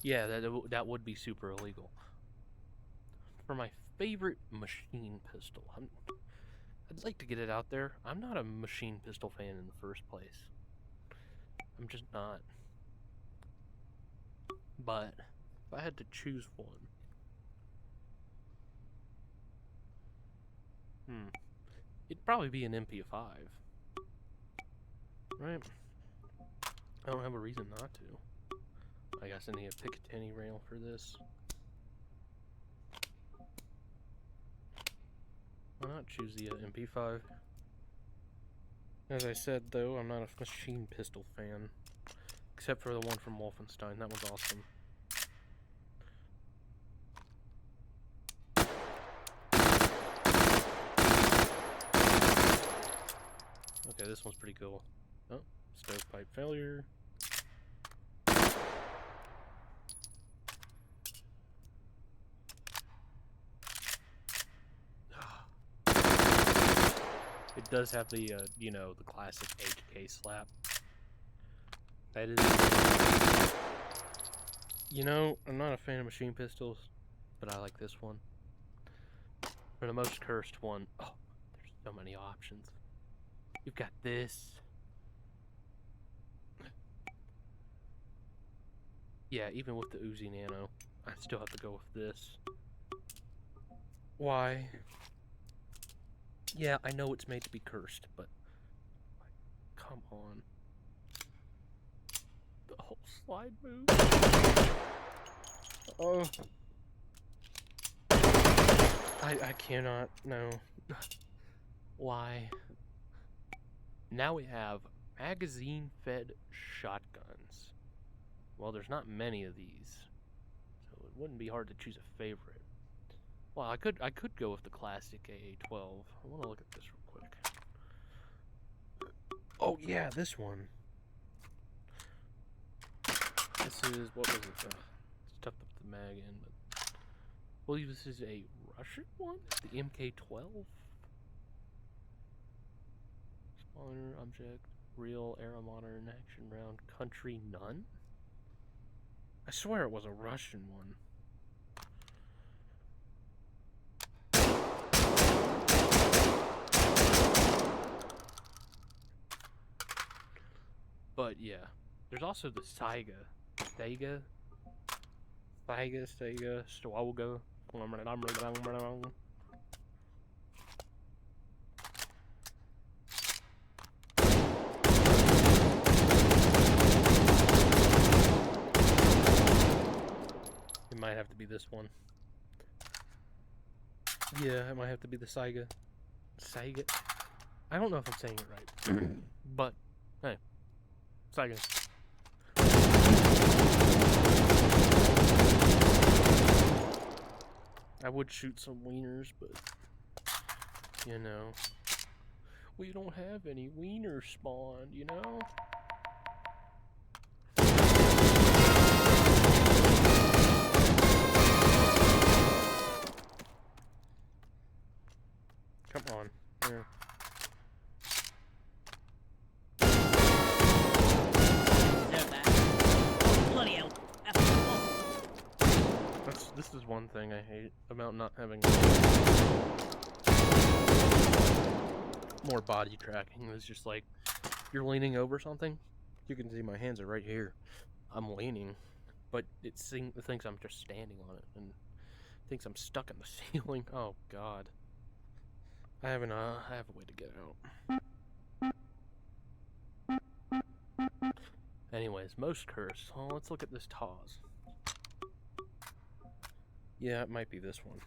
Yeah, that would be super illegal. For my favorite machine pistol, I'd like to get it out there. I'm not a machine pistol fan in the first place. I'm just not. But if I had to choose one, it'd probably be an MP5. Right? I don't have a reason not to. I guess I need a Picatinny rail for this. Why not choose the MP5? As I said, though, I'm not a machine pistol fan. Except for the one from Wolfenstein. That was awesome. Okay, this one's pretty cool. Oh, stovepipe failure. does have the, you know, the classic HK slap. That is... You know, I'm not a fan of machine pistols, but I like this one. For the most cursed one, oh, there's so many options. You've got this. Yeah, even with the Uzi Nano, I still have to go with this. Why? Yeah, I know it's made to be cursed, but come on. The whole slide move. Oh. I cannot, no. Why? Now we have magazine-fed shotguns. Well, there's not many of these, so it wouldn't be hard to choose a favorite. Well, I could go with the classic AA-12. I want to look at this real quick. Oh yeah, this one. This is, what was it? Stuffed up the mag in, but I believe this is a Russian one? The MK-12? Spawner, object, real, era modern, action round, country, none? I swear it was a Russian one. But yeah, there's also the Saiga. Saiga, Stoga. It might have to be this one. Yeah, it might have to be the Saiga. Saiga? I don't know if I'm saying it right. But, hey. Saiga. I would shoot some wieners, but, you know, we don't have any wieners spawned, you know? Come on, there. This is one thing I hate about not having more body tracking. It's just like, you're leaning over something, you can see my hands are right here. I'm leaning, but it thinks I'm just standing on it, and thinks I'm stuck in the ceiling. Oh god. I have a way to get out. Anyways, most cursed. Well, let's look at this Taz. Yeah, it might be this one.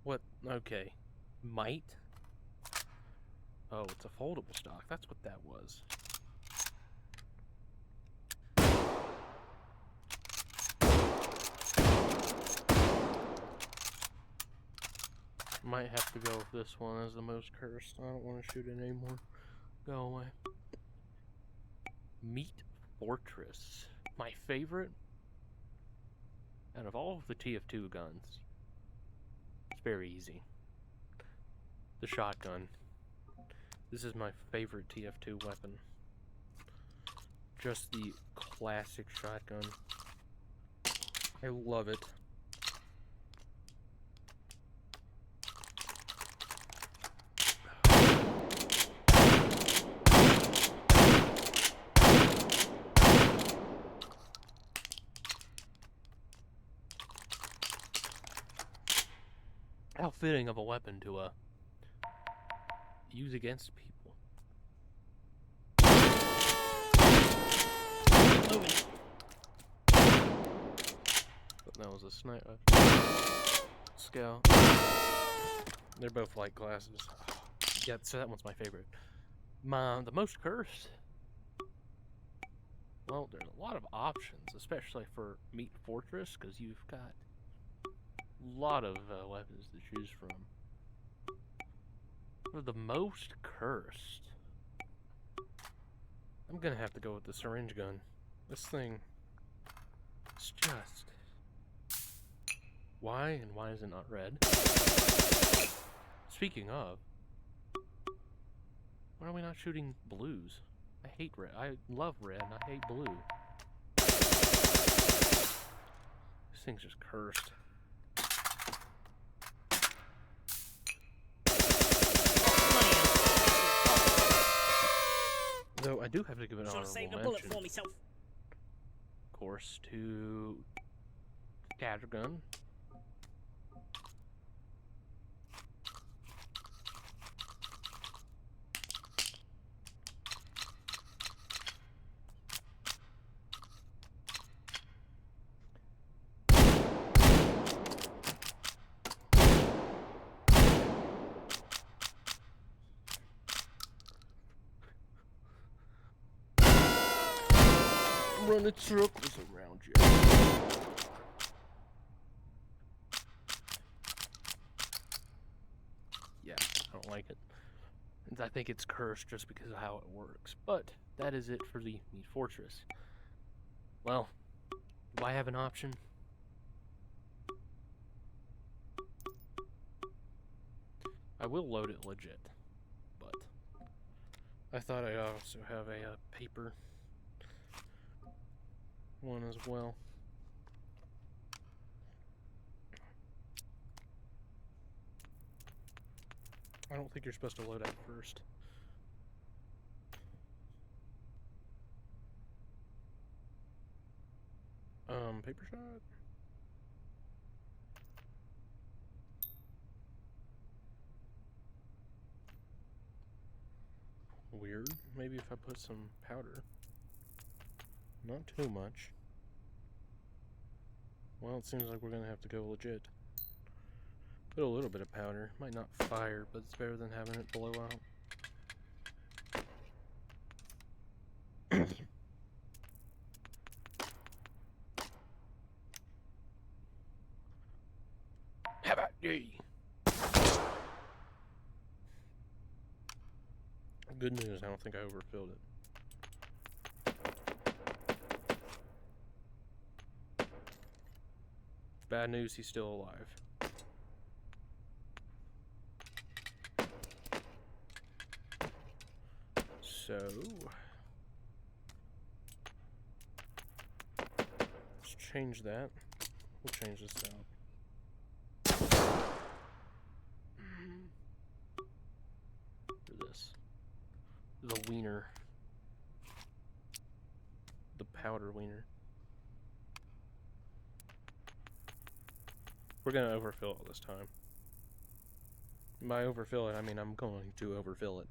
What? Okay. Might? Oh, it's a foldable stock. That's what that was. Might have to go with this one as the most cursed. I don't want to shoot it anymore. Go away. Meat Fortress. My favorite? Out of all of the TF2 guns, it's very easy. The shotgun. This is my favorite TF2 weapon. Just the classic shotgun. I love it. How fitting of a weapon to use against people. Moving. But that was a sniper. Scout. They're both light glasses. Yeah, so that one's my favorite. The most cursed. Well, there's a lot of options, especially for Meat Fortress, because you've got a lot of weapons to choose from. For the most cursed, I'm gonna have to go with the syringe gun. This thing, it's just... Why, and why is it not red? Speaking of, Why are we not shooting blues? I hate red. I love red and I hate blue. This thing's just cursed. Though I do have to give an Should have honorable saved a mention, bullet for myself. of course, to Scattergun. Running circles around you. Yeah, I don't like it. I think it's cursed just because of how it works. But that is it for the Meat Fortress. Well, do I have an option? I will load it legit, but I thought I'd also have a paper one as well. I don't think you're supposed to load out first. Paper shot? Weird. Maybe if I put some powder. Not too much. Well, it seems like we're gonna have to go legit. Put a little bit of powder. Might not fire, but it's better than having it blow out. How about ye? Good news, I don't think I overfilled it. Bad news, he's still alive. So let's change that. We'll change this out. For this. The wiener. The powder wiener. We're gonna overfill it this time. By overfill it, I mean I'm going to overfill it.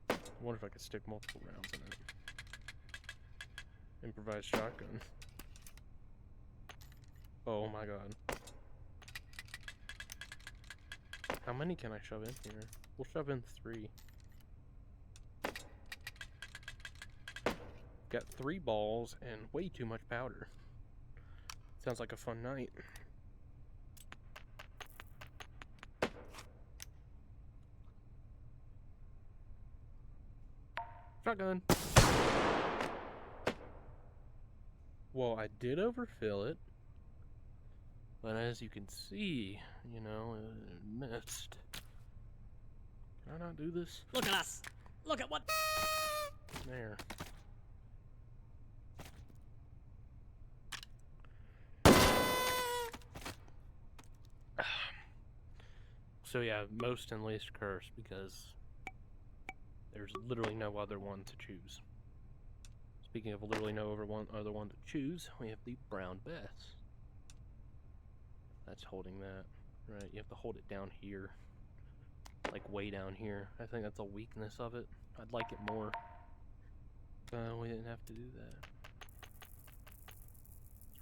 I wonder if I could stick multiple rounds in it. Improvised shotgun. Oh my god. How many can I shove in here? We'll shove in 3. Got 3 balls and way too much powder. Sounds like a fun night. Shotgun. Well, I did overfill it. But as you can see, you know, it missed. Can I not do this? Look at us! Look at what? There. So yeah, most and least cursed because there's literally no other one to choose. Speaking of literally no other one to choose, we have the brown Bess. That's holding that. Right, you have to hold it down here. Like way down here. I think that's a weakness of it. I'd like it more. We didn't have to do that.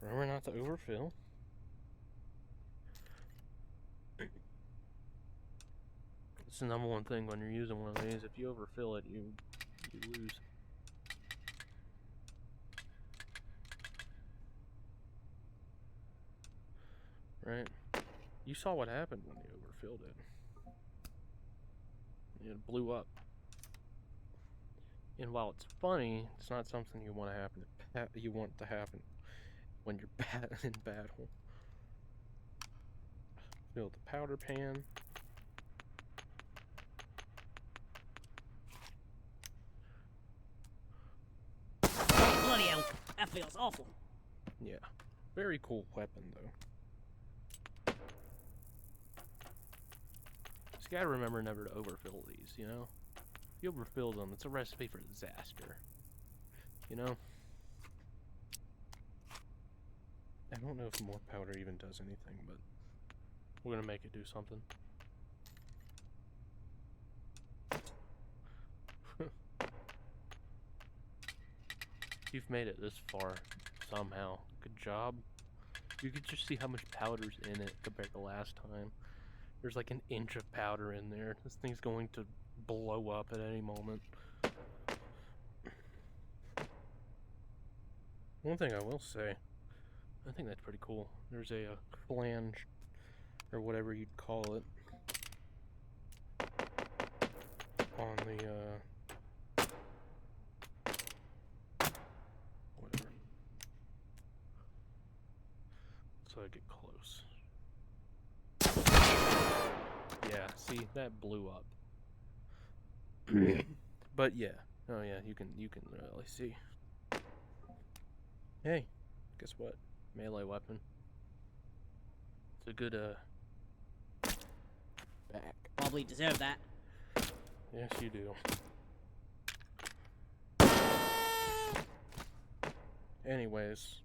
Remember not to overfill. It's the number one thing when you're using one of these. If you overfill it, you lose. Right? You saw what happened when you overfilled it. It blew up. And while it's funny, it's not something you want to happen. You want to happen when you're in battle. Fill the powder pan. feels awful. Yeah. Very cool weapon, though. Just gotta remember never to overfill these, you know? If you overfill them, it's a recipe for disaster. You know? I don't know if more powder even does anything, but we're gonna make it do something. You've made it this far somehow. Good job. You could just see how much powder's in it compared to last time. There's like an inch of powder in there. This thing's going to blow up at any moment. One thing I will say, I think that's pretty cool. There's a flange, or whatever you'd call it, on the, whatever. So I get close. Yeah, see, that blew up. But yeah, oh yeah, you can really see. Hey, guess what? Melee weapon. It's a good back. Probably deserve that. Yes, you do. Anyways,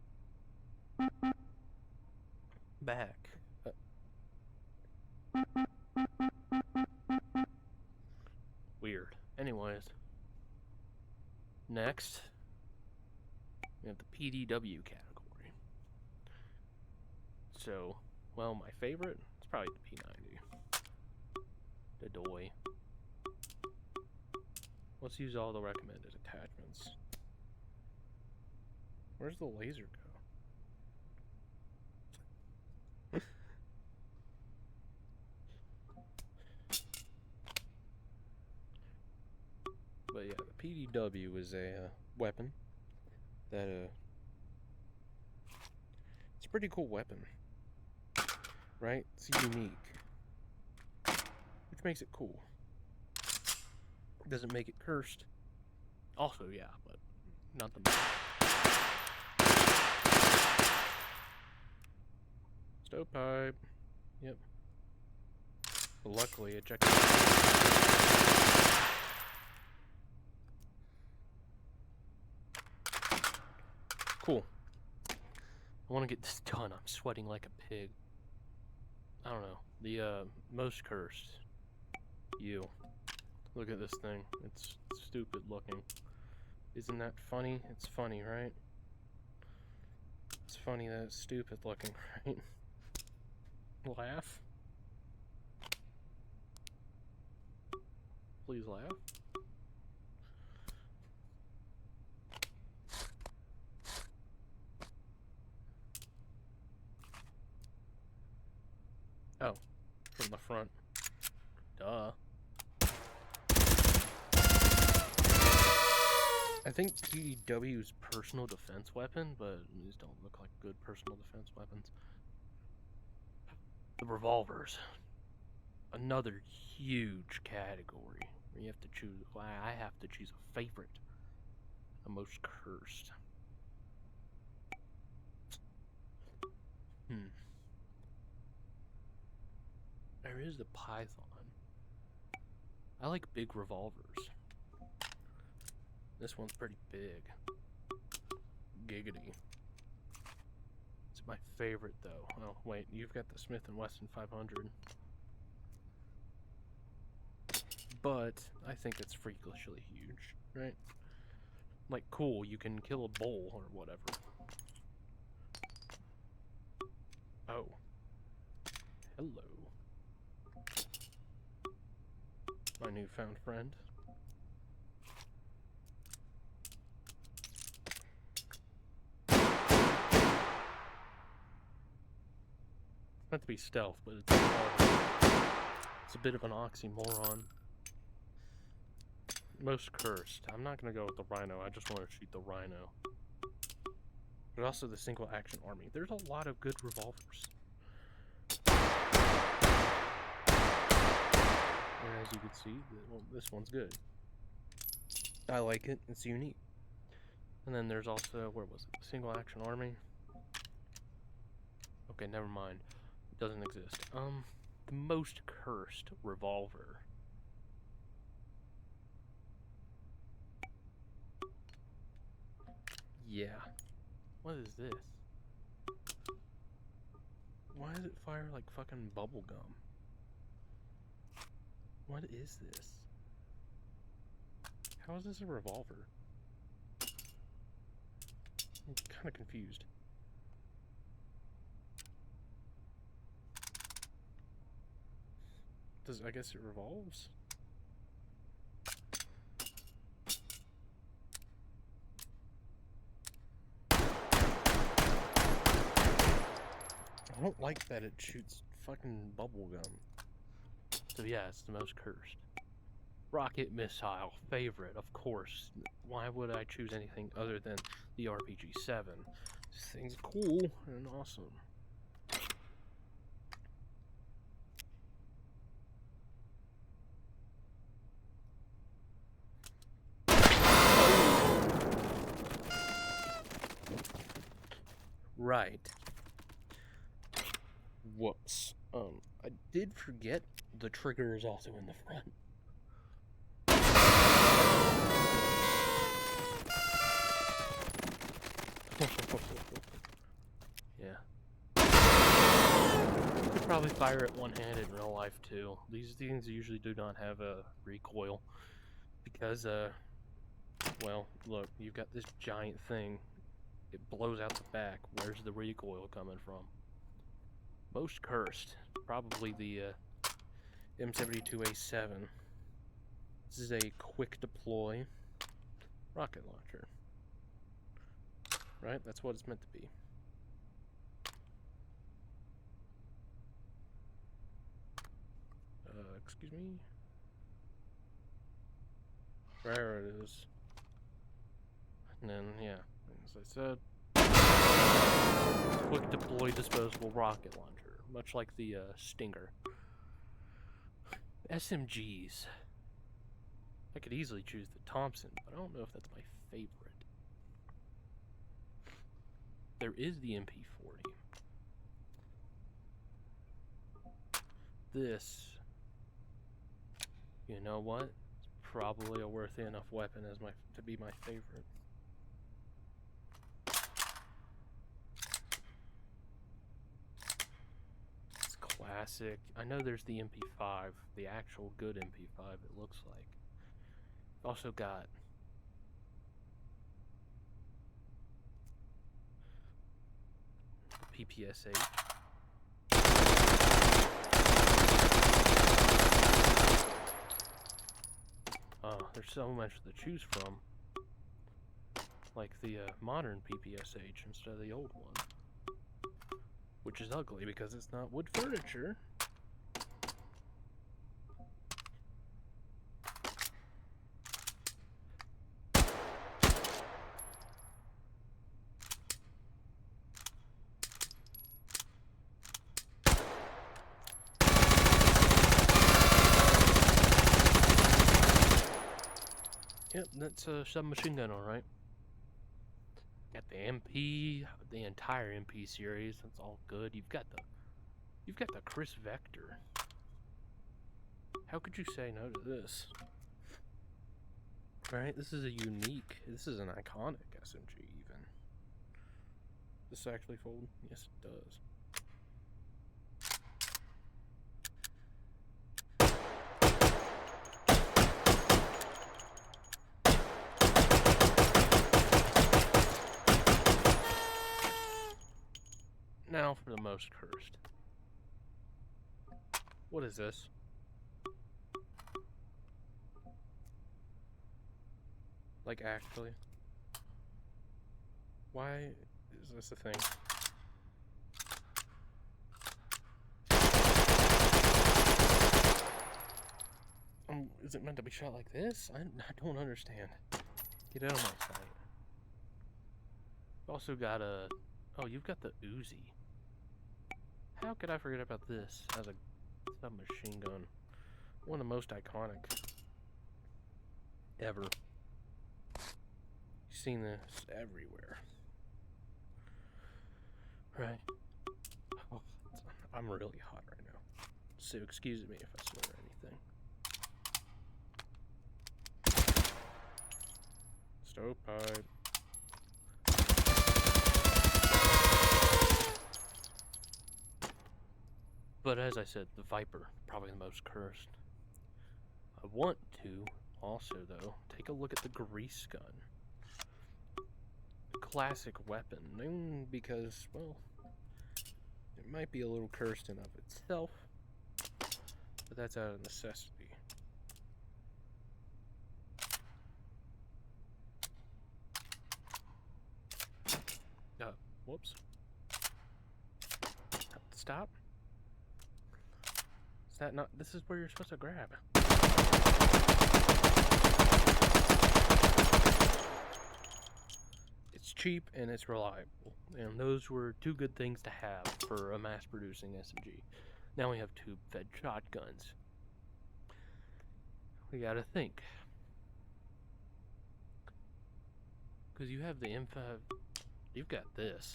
back. Weird. Anyways, next we have the PDW category. So, well, my favorite is probably the P90. The Doi. Let's use all the recommended attachments. Where's the laser go? But yeah, the PDW is a weapon that it's a pretty cool weapon, right? It's unique, which makes it cool. Doesn't make it cursed. Also, yeah, but not the most. Stovepipe. Yep. But luckily, ejected. Cool. I want to get this done. I'm sweating like a pig. I don't know. The most cursed. You. Look at this thing. It's stupid looking. Isn't that funny? It's funny, right? It's funny that it's stupid looking, right? Laugh. Please laugh. Oh, from the front. Duh. I think PDW's personal defense weapon, but these don't look like good personal defense weapons. The revolvers. Another huge category where you have to choose. Well, I have to choose a favorite. A most cursed. There is the Python. I like big revolvers. This one's pretty big. Giggity. It's my favorite though. Oh wait, you've got the Smith & Wesson 500. But I think it's freakishly huge, right? Like, cool, you can kill a bull or whatever. Oh. Hello. My newfound friend. Not to be stealth, but it's a bit of an oxymoron. Most cursed. I'm not gonna go with the Rhino. I just want to shoot the Rhino. But also the single action army. There's a lot of good revolvers. And as you can see, well, this one's good. I like it. It's unique. And then there's also, where was it? Single Action Army. Okay, never mind. It doesn't exist. The most cursed revolver. Yeah. What is this? Why does it fire like fucking bubble gum? What is this? How is this a revolver? I'm kind of confused. I guess it revolves? I don't like that it shoots fucking bubble gum. So yeah, it's the most cursed. Rocket missile, favorite, of course. Why would I choose anything other than the RPG-7? This thing's cool and awesome. Right. Whoops. I did forget the trigger is also in the front. Yeah. You could probably fire it one-handed in real life too. These things usually do not have a recoil because, well, look, you've got this giant thing. It blows out the back. Where's the recoil coming from? Most cursed, probably the M72A7. This is a quick deploy rocket launcher. Right? That's what it's meant to be. Excuse me? There it is. And then, yeah, as I said, quick deploy disposable rocket launcher, much like the Stinger. SMGs. I could easily choose the Thompson, but I don't know if that's my favorite. There is the MP40. This, you know what? It's probably a worthy enough weapon as to be my favorite. It's classic. I know there's the MP5, the actual good MP5 it looks like. Also got the PPSH. Oh, there's so much to choose from. Like the modern PPSH instead of the old one. Which is ugly because it's not wood furniture. Yep, that's a submachine gun, alright. Got the MP, the entire MP series. That's all good. You've got the Chris Vector. How could you say no to this? Right? This is a unique. This is an iconic SMG. Even. Does this actually fold? Yes, it does. Now for the most cursed. What is this? Like, actually? Why is this a thing? Is it meant to be shot like this? I don't understand. Get out of my sight. Also got a... Oh, you've got the Uzi. How could I forget about this as a submachine gun? One of the most iconic ever. You seen this everywhere. Right. Oh, I'm really hot right now, so excuse me if I swear or anything. Stovepipe. But as I said, the Viper, probably the most cursed. I want to also, though, take a look at the grease gun. Classic weapon, because, well, it might be a little cursed in of itself, but that's out of necessity. Whoops. Stop. Is that not? This is where you're supposed to grab. It's cheap and it's reliable, and those were two good things to have for a mass-producing SMG. Now we have tube-fed shotguns. We gotta think, because you have the M5. You've got this.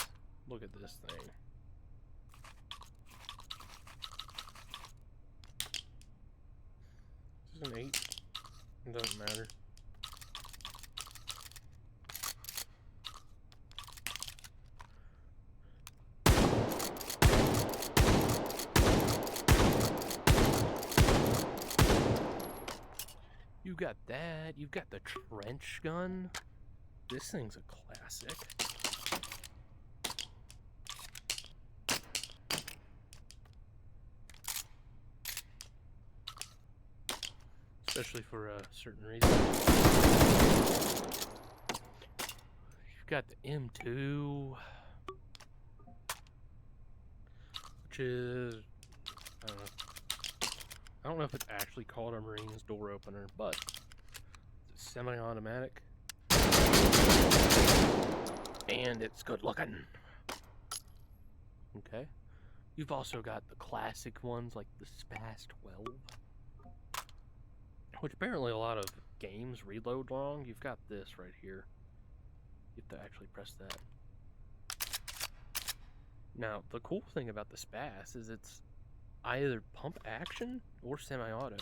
Look at this thing. This is an 8. It doesn't matter. You got that. You've got the trench gun. This thing's a classic. Especially for a certain reason. You've got the M2, which is, I don't know if it's actually called a Marine's door opener, but it's semi-automatic, and it's good looking. Okay. You've also got the classic ones like the SPAS 12. Which apparently a lot of games reload wrong. You've got this right here. You have to actually press that. Now, the cool thing about the SPAS is it's either pump action or semi-auto.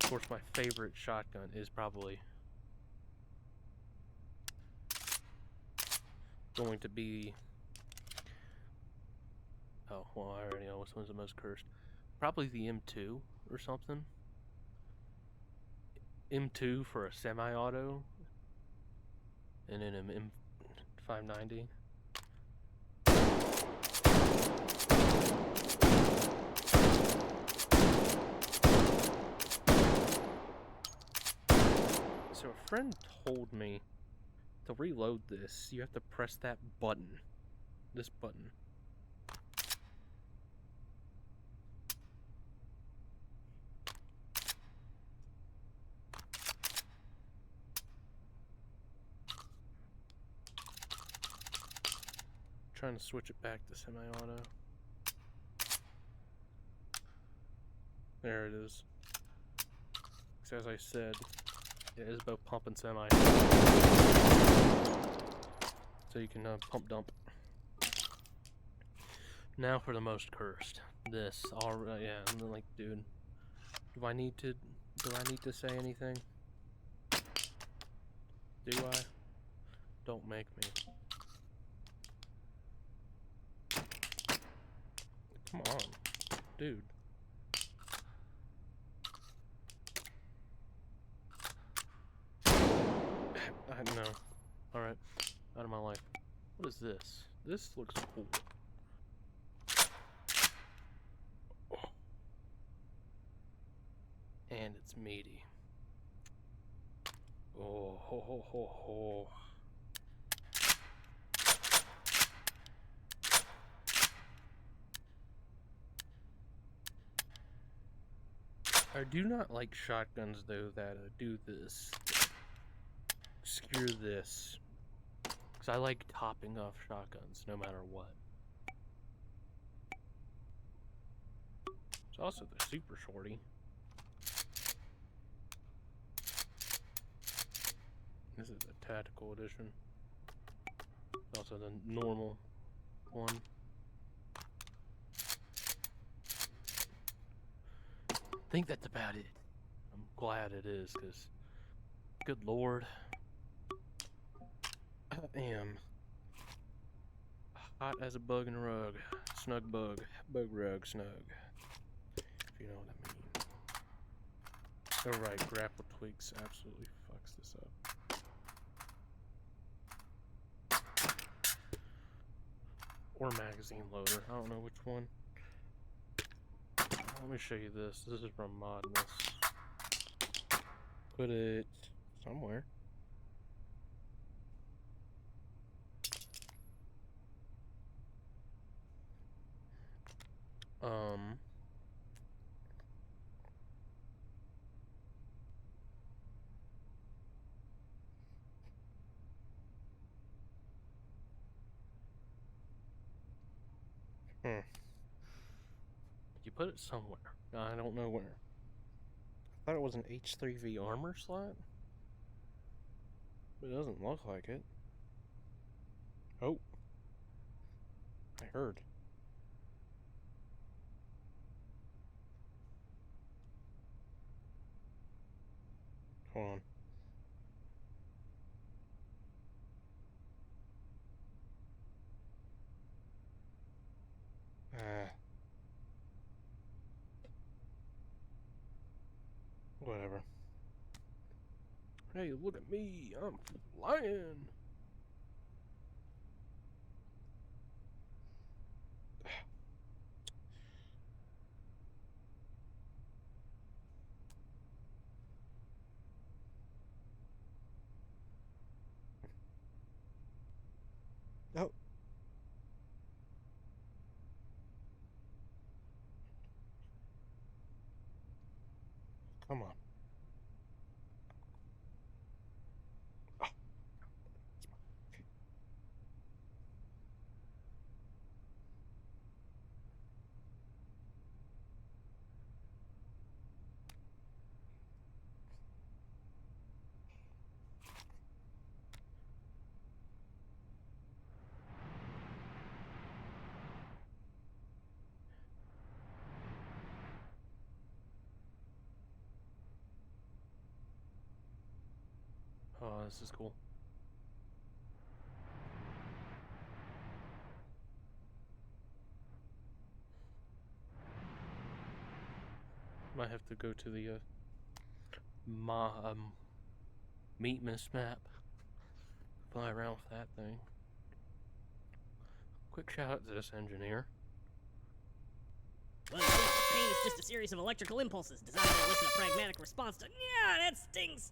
Of course, my favorite shotgun is probably going to be... Oh, well, I already know which one's the most cursed. Probably the M2 or something. M2 for a semi-auto. And then an M590. So a friend told me to reload this, you have to press that button. This button. Trying to switch it back to semi-auto. There it is. So as I said, it is both pump and semi. So you can pump dump. Now for the most cursed. This, yeah, I'm like, dude, do I need to say anything? Do I? Don't make me. Come on, dude. No. Alright. Out of my life. What is this? This looks cool. Oh. And it's meaty. Oh, ho, ho, ho, ho. I do not like shotguns, though, that do this. Screw this. Because I like topping off shotguns, no matter what. It's also the super shorty. Tactical Edition. Also the normal one. I think that's about it. I'm glad it is, because good lord, I am hot as a bug in a rug. Snug bug. Bug rug snug. If you know what I mean. Alright, grapple tweaks absolutely fucks this up. Or magazine loader. I don't know which one. Let me show you this. This is from Modness. Put it somewhere. You put it somewhere. I don't know where. I thought it was an H3V armor slot. But it doesn't look like it. Oh. I heard. Hold on. Whatever. Hey, look at me. I'm flying. Oh. Come on. Oh. Oh, this is cool. Might have to go to the Meatmas map. Fly around with that thing. Quick shout out to this engineer. Well, you see, pain is just a series of electrical impulses designed to elicit a pragmatic response to. Yeah, that stings!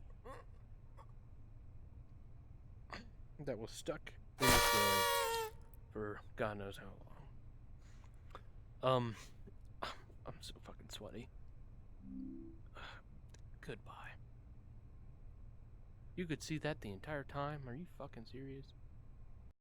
That was stuck in the ceiling for God knows how long. I'm so fucking sweaty. Goodbye. You could see that the entire time? Are you fucking serious?